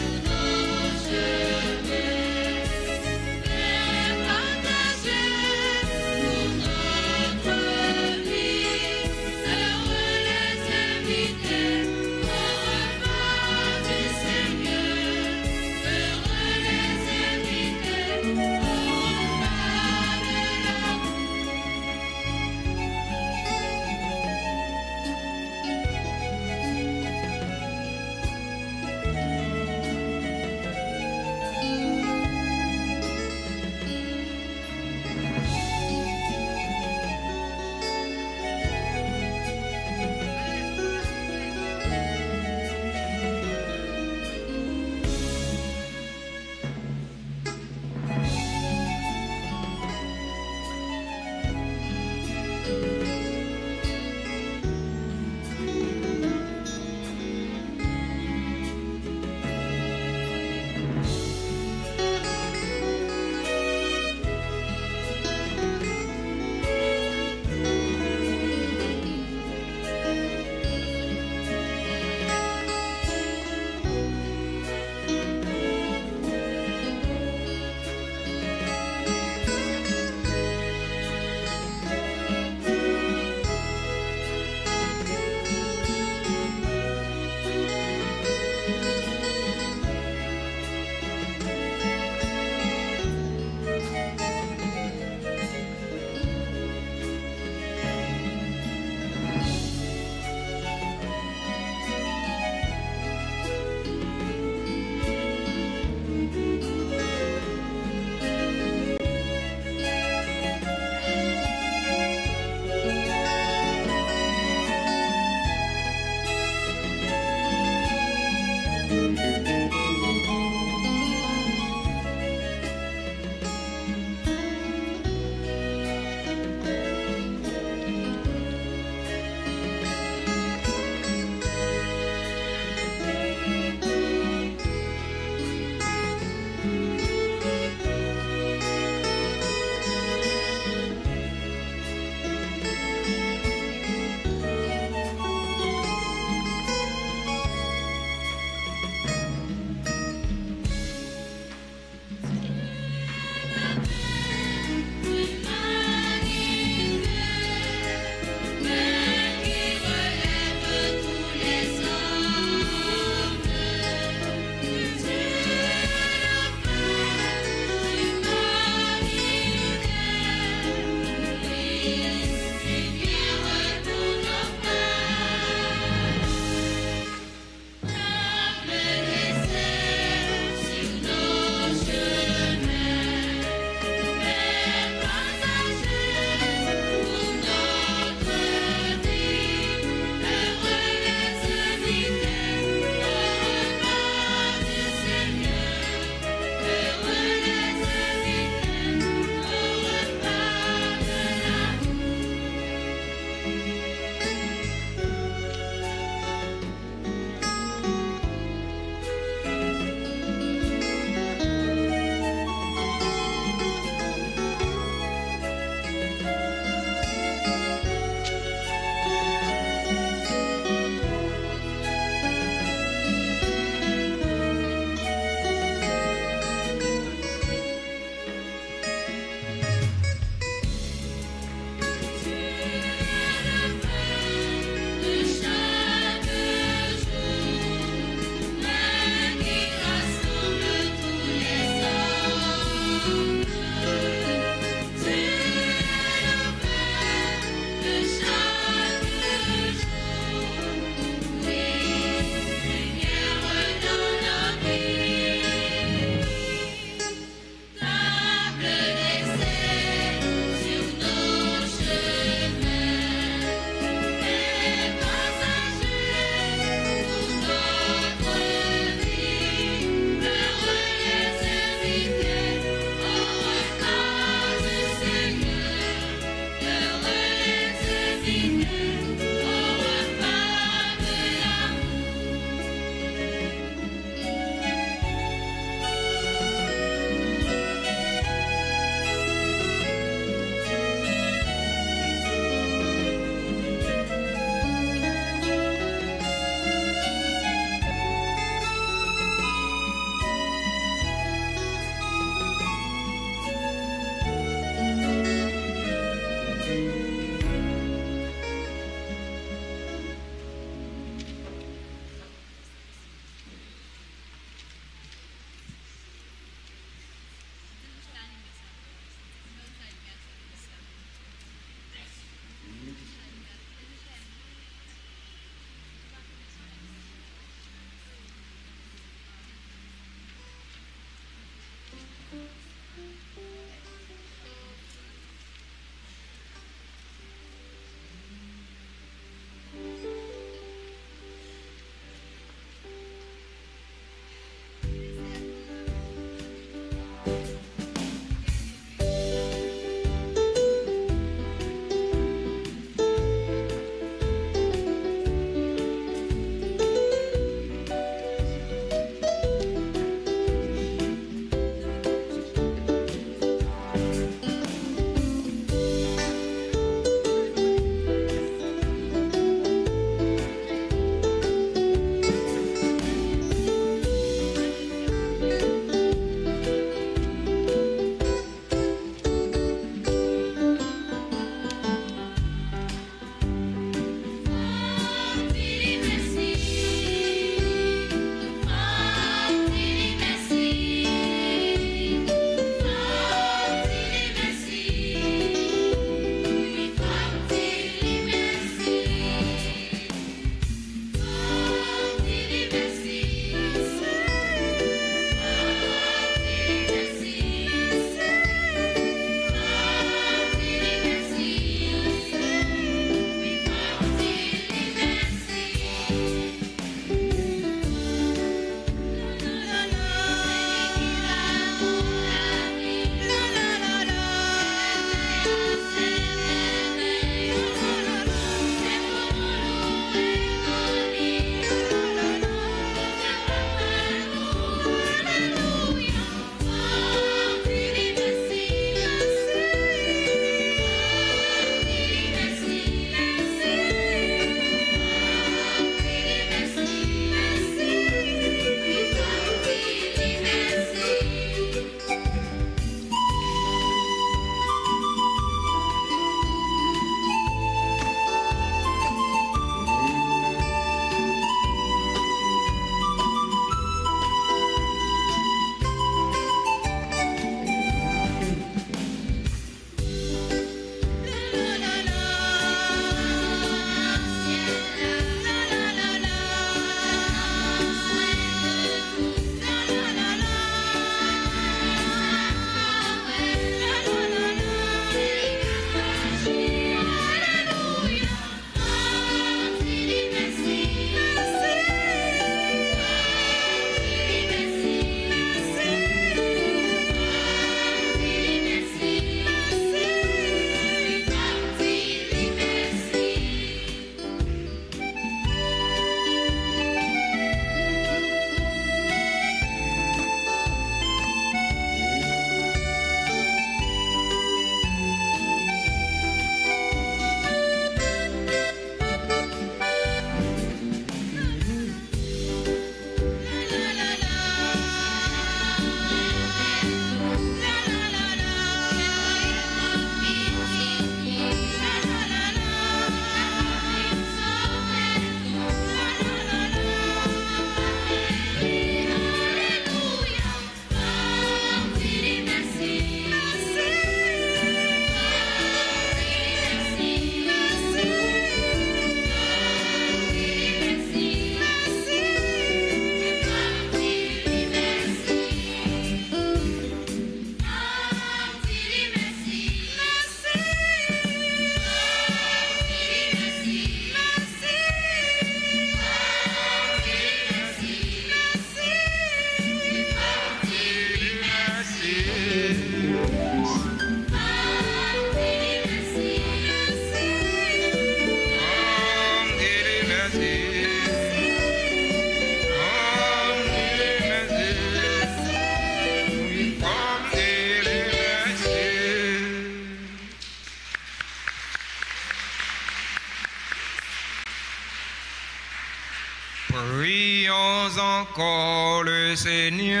S6: Prions encore le Seigneur.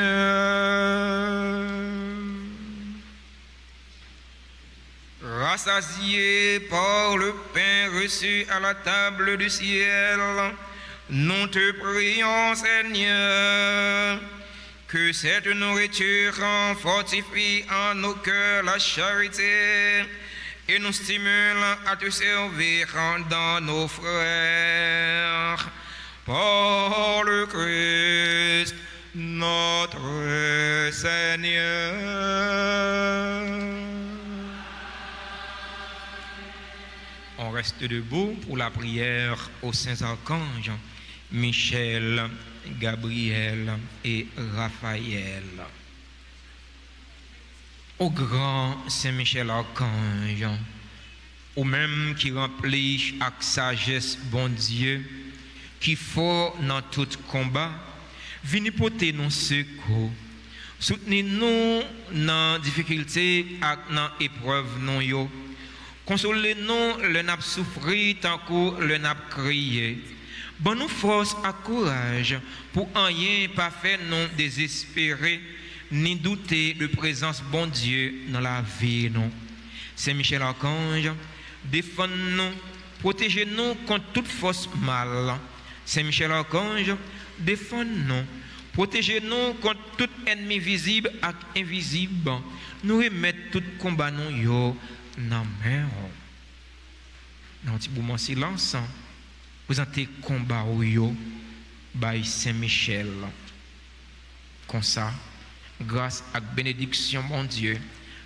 S6: Rassasié par le pain reçu à la table du ciel, nous te prions, Seigneur, que cette nourriture fortifie en nos cœurs la charité et nous stimule à te servir dans nos frères. Par le Christ, notre Seigneur. On reste debout pour la prière aux saints archanges, Michel, Gabriel et Raphaël. Au grand Saint Michel archange, ou même qui remplit avec sagesse bon Dieu, qui fort dans tout combat, venez porter nos secours, soutenez-nous dans difficultés et dans épreuves non yo, consolez-nous le n'a souffri tant que le n'a crié. Bon nous force à courage pour rien pas faire non désespérer ni douter de présence bon Dieu dans la vie non. Saint Michel archange, défends-nous, protégez-nous contre toute force mal. Saint Michel archange, défends-nous, protégez-nous contre tout ennemi visible et invisible. Nous remettons tout combat nous yo dans main. Dans un petit moment silence, présentez combat yo by Saint Michel. Comme ça, grâce à la bénédiction mon Dieu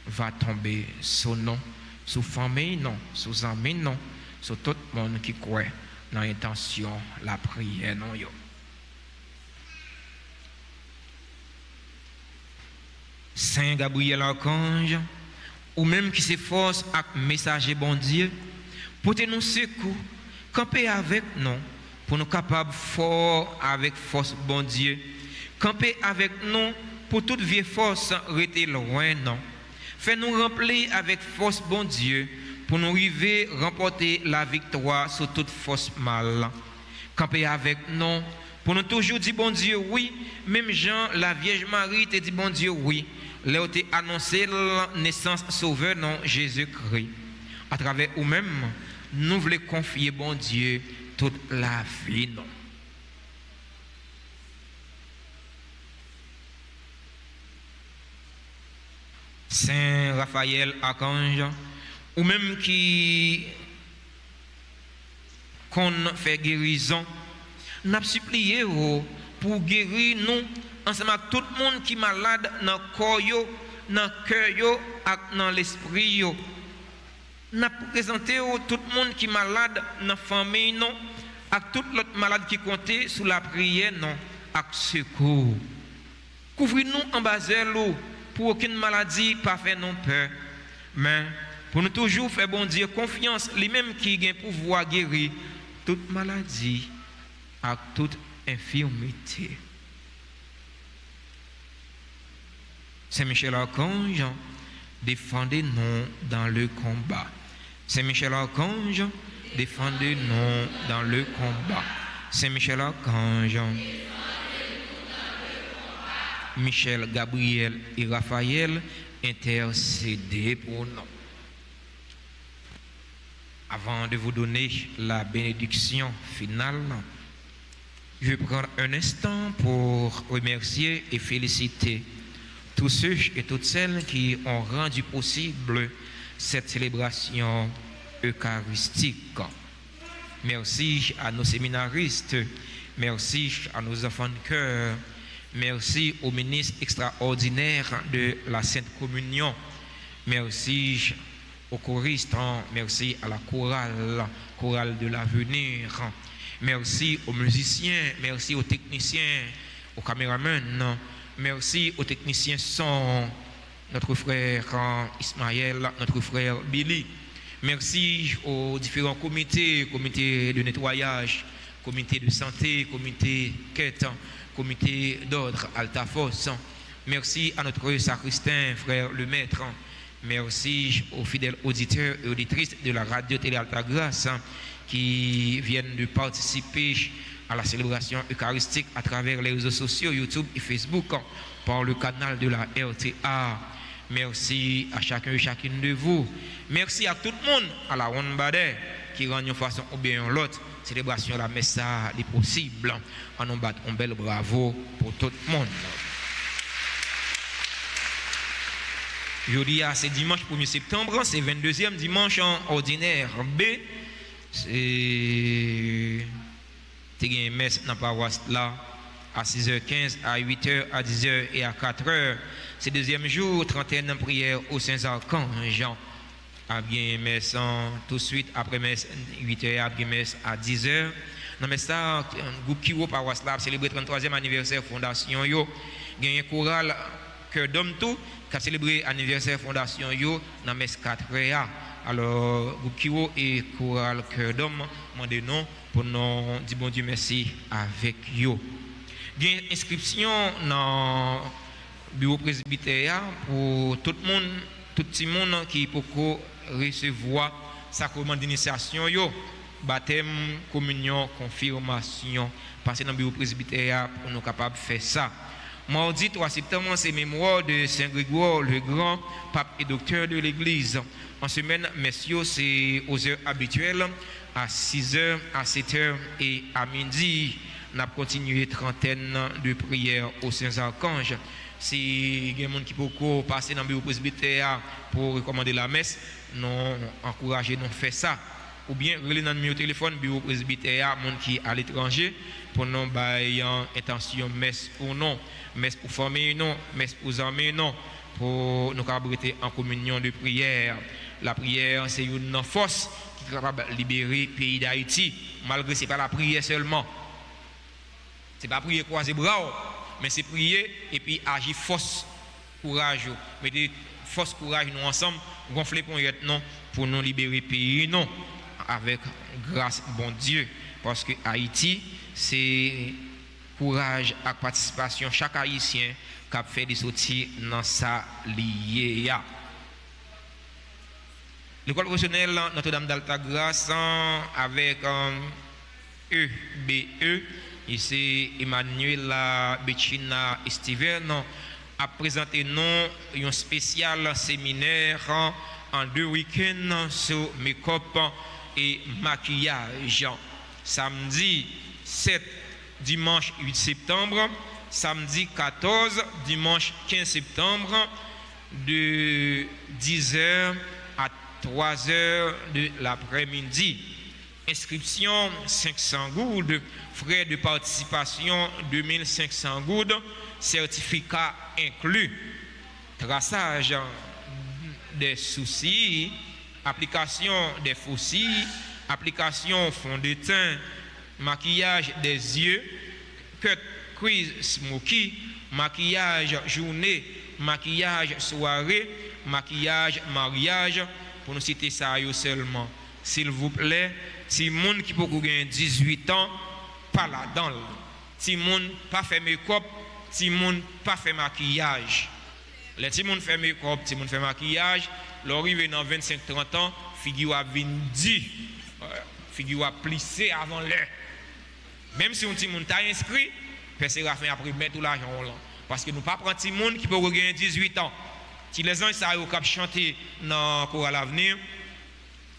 S6: va tomber sur nous, sur famille non, sur amis non, sur tout le monde qui croit dans l'intention, la prière, non yo. Saint Gabriel archange, ou même qui s'efforce à messager bon Dieu, portez-nous secours, campez avec nous, pour nous capables fort avec force bon Dieu, campez avec nous pour toute vieille force rester loin non. Fais-nous remplir avec force bon Dieu, pour nous arriver à remporter la victoire sur toute force mal. Camper avec nous, pour nous toujours dire bon Dieu oui, même Jean, la Vierge Marie, te dit bon Dieu oui, là où tu annoncé la naissance sauveur non Jésus-Christ. À travers nous-mêmes, nous voulons confier bon Dieu toute la vie non. Saint Raphaël archange, ou même qui qu'on fait guérison, n'a supplié pour guérir nous ensemble avec tout le monde qui est malade dans le corps, dans le cœur et dans l'esprit. N'a présenté tout le monde qui est malade dans la famille, non, avec tout l'autre malade qui comptait sous la prière, non, avec secours. Couvrez-nous en bas l'eau pour aucune maladie, pas faire non peur, mais pour nous toujours faire bon Dieu confiance, lui-même qui a pouvoir guérir toute maladie et toute infirmité. Saint Michel archange, défendez-nous dans le combat. Saint Michel archange, défendez-nous dans le combat. Saint Michel archange, Michel, Gabriel et Raphaël, intercédez pour nous. Avant de vous donner la bénédiction finale, je vais prendre un instant pour remercier et féliciter tous ceux et toutes celles qui ont rendu possible cette célébration eucharistique. Merci à nos séminaristes, merci à nos enfants de cœur, merci au ministre extraordinaire de la Sainte Communion, merci aux choristes, merci à la chorale de l'avenir, merci aux musiciens, merci aux techniciens, aux caméramans, merci aux techniciens son, notre frère Ismaël, notre frère Billy, merci aux différents comités de nettoyage, comité de santé, comité quête, comité d'ordre, Alta Force. Merci à notre sacristain, frère le maître. Merci aux fidèles auditeurs et auditrices de la radio Télé Alta Grâce qui viennent de participer à la célébration eucharistique à travers les réseaux sociaux, YouTube et Facebook, par le canal de la RTA. Merci à chacun et chacune de vous. Merci à tout le monde, à la Ronde-Badet, qui rend une façon ou bien l'autre. Célébration de la messe est possible. On nous bat un bel bravo pour tout le monde. Jeudi, c'est dimanche 1er septembre, c'est 22e dimanche en ordinaire B. C'est une messe dans la paroisse là à 6h15, à 8h, à 10h et à 4h. C'est deuxième jour, 31e prière au Saint-Archange. À bien messe tout de suite, après messe 8h, après messe à 10h. Dans messe ça, un groupe qui au paroisse là célébrer 33e anniversaire fondation yo. Il y a un choral Cœur d'homme tout qui a célébré l'anniversaire fondation yo dans messe 4h. Alors groupe Kiro et choral Cœur d'homme demandez non pour nous dire bon Dieu merci avec yo. Il y a une inscription dans le bureau presbytère pour tout le monde, tout le monde qui peut recevoir sacrement d'initiation, baptême, communion, confirmation. Passer dans le bureau presbytère pour nous capables de faire ça. Mardi 3 septembre, c'est mémoire de Saint Grégoire, le grand pape et docteur de l'Église. En semaine, messieurs, c'est aux heures habituelles, à 6h, à 7h et à midi. On a continué trentaine de prières aux Saints-Archanges. Si il y a des gens qui peuvent passer dans le bureau presbytère pour recommander la messe, nous encourageons nous faire ça. Ou bien relais dans le numéro de téléphone bureau presbytère, gens qui à l'étranger, pour nous bailler intention messe pour nous, messe pour famille non, messe pour amis non, pour nous capables en communion de prière. La prière c'est une force qui est capable de libérer le pays d'Haïti, malgré c'est pas la prière seulement. C'est pas prier croiser bras, mais c'est prier et puis agir force, courage. Mettez force, courage nous ensemble, gonfler pour nous libérer le pays non, avec grâce bon Dieu. Parce que Haïti, c'est courage et participation chaque Haïtien qui a fait des sorties dans sa liée. L'école professionnelle Notre-Dame d'Alta Grâce avec EBE. Ici, Emmanuel Betchina et Steven a présenté nous un spécial séminaire en 2 week-ends sur make-up et maquillage. Samedi 7, dimanche 8 septembre, samedi 14, dimanche 15 septembre, de 10h à 3h de l'après-midi. Inscription 500 goudes, frais de participation 2500 goudes, certificat inclus, traçage des soucis, application des faucilles, application fond de teint, maquillage des yeux, cut, quiz, smoky, maquillage journée, maquillage soirée, maquillage mariage, pour nous citer ça seulement. S'il vous plaît, si moun qui peut gagner 18 ans, pas là-dedans. Si moun pas fait make-up, si moun pas fait maquillage. Les si moun fait make-up, si moun fait maquillage, l'arrivée dans 25-30 ans, figure a vindi, figure a plissé avant l'heure. Même si on ti moun t'a inscrit, personne va faire après mettre tout l'argent là. Parce que nous pas prendre ti moun qui peut gagner 18 ans. Si les gens ça yo cap chanter dans chorale l'avenir,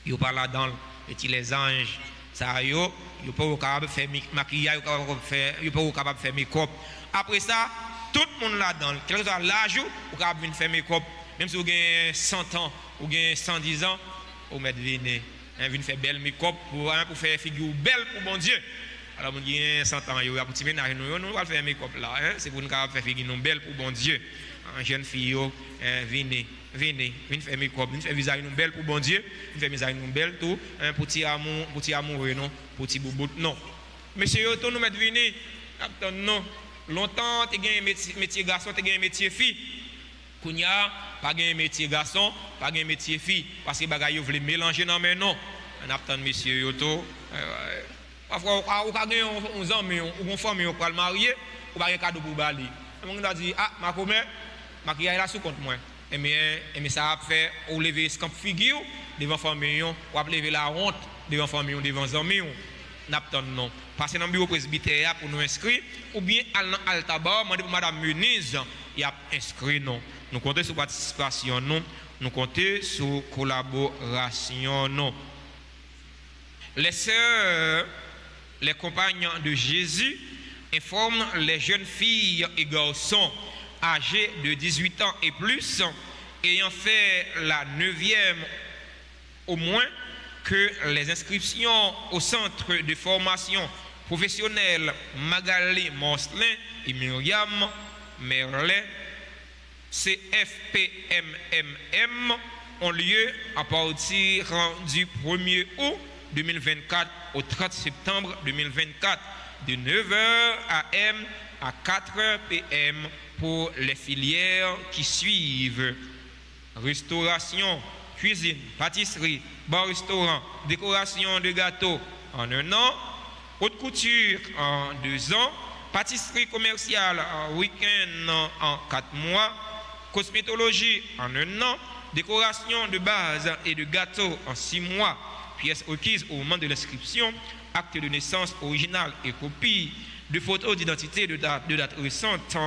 S6: yo pas là-dedans. Et les anges, ça yo pas capable faire maquillage, yo pas capable faire make-up. Après ça, tout le monde là-dedans, quel que soit l'âge, ou capable faire make-up. Même si vous avez 100 ans ou 110 ans, vous mettez venir, venir faire belle make-up pour faire figure belle pour bon Dieu. Alors vous avez 100 ans, vous avez petit ménage, nous allons faire make-up là, c'est pour nous faire figure belle pour bon Dieu. En jeune fille, venez faire make-up, venez faire visage nous belle pour bon Dieu, venez faire visage nous belle tout, pour petit amour non, pour petit boubou non. Monsieur Yoto nous mettre venir, non, longtemps tu gagné métier garçon, tu gagné métier fille. Kounya pas gagné métier garçon, pas gagné métier fille parce que bagaille vous voulez mélanger non mais non. On attend monsieur Yoto. Parfois, on a gagné 11 ans, mais on a famille, on peut le marier, on va un cadeau pour balayer. On a dit, ah, ma commère, ma qui est là sous compte moi. Et mais ça a fait, on lever ce camp figure devant famille, on a lever la honte devant famille, devant les amis. N'attend non. Passer dans le bureau presbytère pour nous inscrire, ou bien à tabac, madame Muniz, il a inscrit non. Nous comptons sur participation non. Nous comptons sur collaboration non. Les sœurs, les compagnes de Jésus informent les jeunes filles et garçons âgés de 18 ans et plus, ayant fait la 9e au moins, que les inscriptions au centre de formation professionnelle Magali Monslin et Myriam Merlet, CFPMMM, ont lieu à partir du 1er août 2024 au 30 septembre 2024, de 9h AM à 4h PM pour les filières qui suivent: restauration, cuisine, pâtisserie, bar-restaurant, décoration de gâteaux en 1 an, haute couture en 2 ans, pâtisserie commerciale en week-end en 4 mois, cosmétologie en 1 an, décoration de base et de gâteaux en 6 mois, pièces requises au moment de l'inscription, acte de naissance original et copie de photos d'identité de date récente,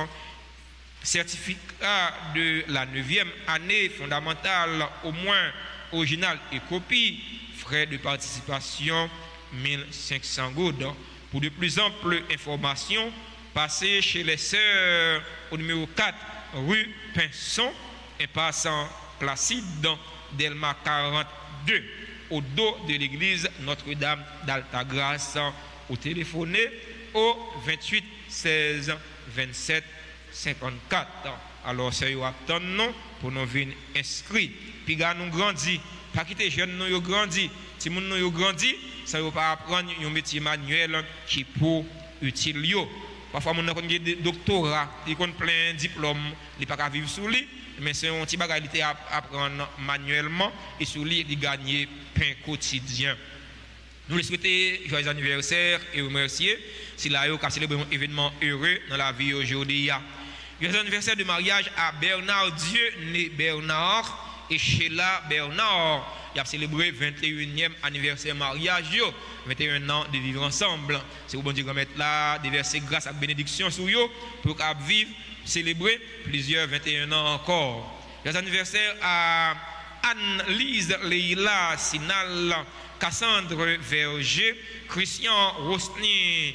S6: certificat de la 9e année fondamentale au moins original et copie, frais de participation 1500 goudes. Pour de plus amples informations, passez chez les sœurs au numéro 4 rue Pinson, impassant Placide, Delma 42, au dos de l'église Notre-Dame d'Altagrace, au téléphoné au 28 16 27 54. Alors, c'est un attendons pour nous venir inscrire. Puis, nous grandis. Pas quitter jeunes, nous grandis. Si nous grandis, ça ne va pas apprendre un métier manuel qui est pour utile. Parfois, nous avons des doctorats, ils ont plein de diplômes, ils ne peuvent pas vivre sous lui, mais c'est un petit bagage à apprendre manuellement et sous lui, ils gagnent pain quotidien. Nous les souhaitons joyeux anniversaire et remercier si la a célébré un événement heureux dans la vie aujourd'hui. Joyeux anniversaire de mariage à Bernard Dieu, né Bernard, et Sheila Bernard. Il a célébré 21e anniversaire mariage, 21 ans de vivre ensemble. C'est au bon Dieu mettre là, déverser grâce à bénédiction sur eux pour vivre, célébrer plusieurs 21 ans encore. Joyeux anniversaire à Anne-Lise Leila Sinal, Cassandre Verger, Christian Rosny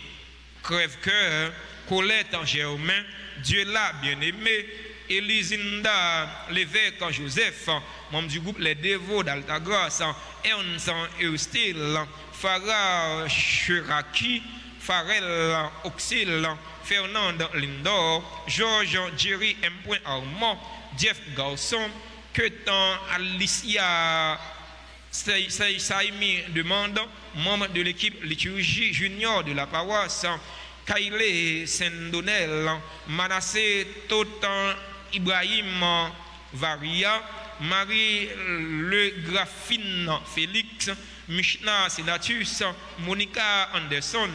S6: Crève-Cœur, Colette Germain, Dieu l'a bien-aimé, Elisinda Lévesque Joseph, membre du groupe Les Dévots d'Altagrace, Ernst Eustil, Farah Cheraki, Farel Oxil, Fernande Lindor, Georges Jerry M. Armand, Jeff Garçon, Ketan Alicia Saimi Demande, membre de l'équipe liturgie junior de la paroisse, Kaile Sendonel, Manassé Totan Ibrahim Varia, Marie Le Graphine Félix, Mishna Senatus, Monica Anderson,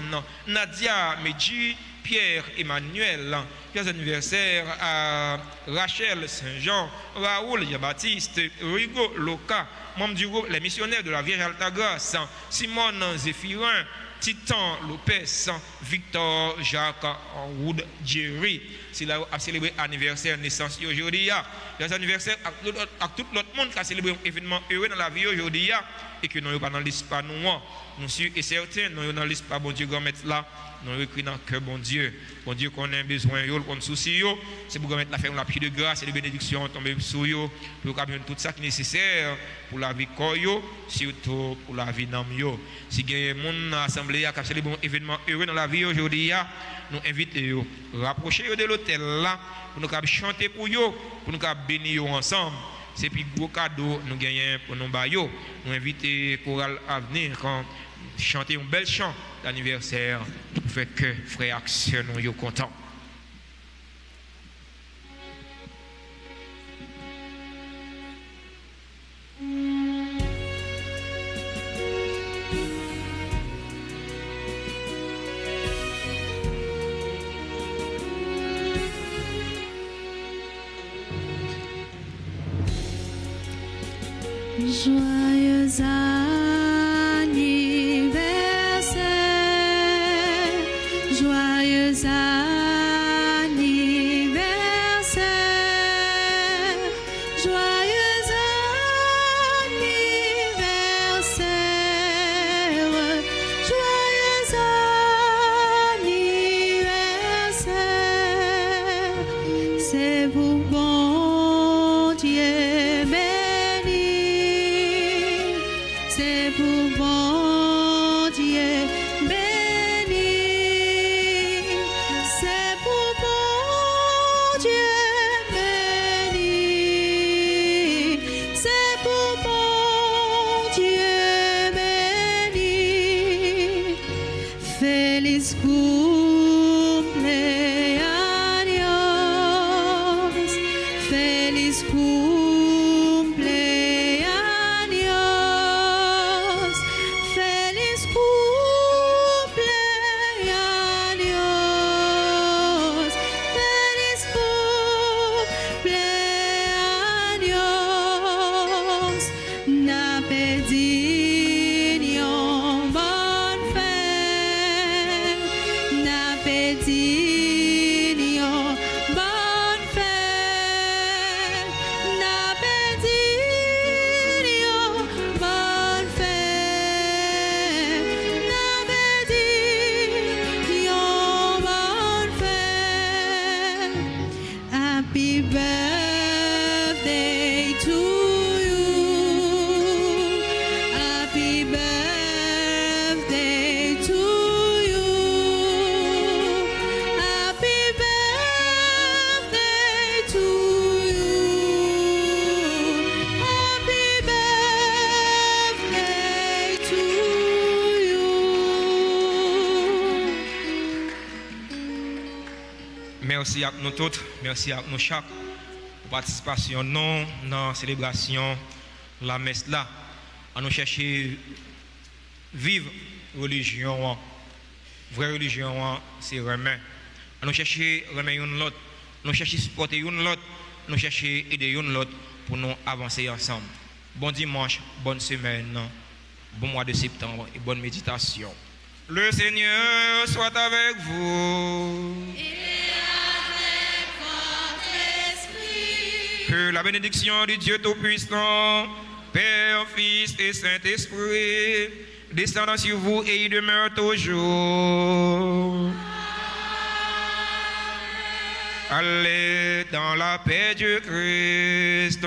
S6: Nadia Medji, Pierre Emmanuel. Joyeux anniversaire à Rachel Saint-Jean, Raoul Jean-Baptiste, Rigo Loca, membre du groupe Les Missionnaires de la Vierge Altagrace, Simone Zéphirin, Titan Lopez, Victor Jacques Wood Jerry. C'est là a célébré l'anniversaire de naissance aujourd'hui. Joyeux anniversaire à tout l'autre monde qui a célébré un événement heureux dans la vie aujourd'hui et que nous n'avons pas dans l'esprit pas nous. Nous sommes certains, nous sommes dans l'esprit pas bon Dieu grand mettre là. Nous écrit dans le cœur bon Dieu qu'on a besoin, qu'on soucie, c'est pour mettre la ferme la pied de grâce et de bénédiction tomber sur eux, pour qu'on ait tout ça qui est nécessaire pour la vie de surtout pour la vie d'homme. Si il y a mon assemblée qui a célébré un événement heureux dans la vie aujourd'hui, nous invitons à rapprocher de l'hôtel là, pour nous chanter pour eux, pour nous bénir ensemble. C'est puis gros cadeau nous gagnons pour nous bailler. Nous invitons Chorale à venir chanter un bel chant d'anniversaire pour faire que frère Action nous soyons contents.
S3: Joyeux anniversaire, joyeux anniversaire, joyeux anniversaire, joyeux anniversaire. C'est pour bon Dieu béni, c'est pour bon Dieu béni, c'est pour bon Dieu béni, c'est pour bon Dieu béni. Feliz cumpleaños, feliz cumpleaños, feliz cumpleaños, feliz cumpleaños. Na pédinion bonne fête, na pédinion bonne fête, na pédinion bonne fête, na pédinion bonne fête. Happy birthday to you, happy birthday to you, happy birthday to you, happy birthday to you.
S2: Merci à nous tous, merci à nous chaque pour participation non dans la célébration la messe là. À nous chercher vivre religion, vraie religion, c'est remettre. À nous chercher remettre une l'autre, nous chercher supporter une l'autre, nous chercher aider une l'autre pour nous avancer ensemble. Bon dimanche, bonne semaine, bon mois de septembre et bonne méditation. Le Seigneur soit avec vous. Que la bénédiction du Dieu Tout-Puissant, Père, Fils et Saint-Esprit, descende sur vous et y demeure toujours. Allez dans la paix du Christ.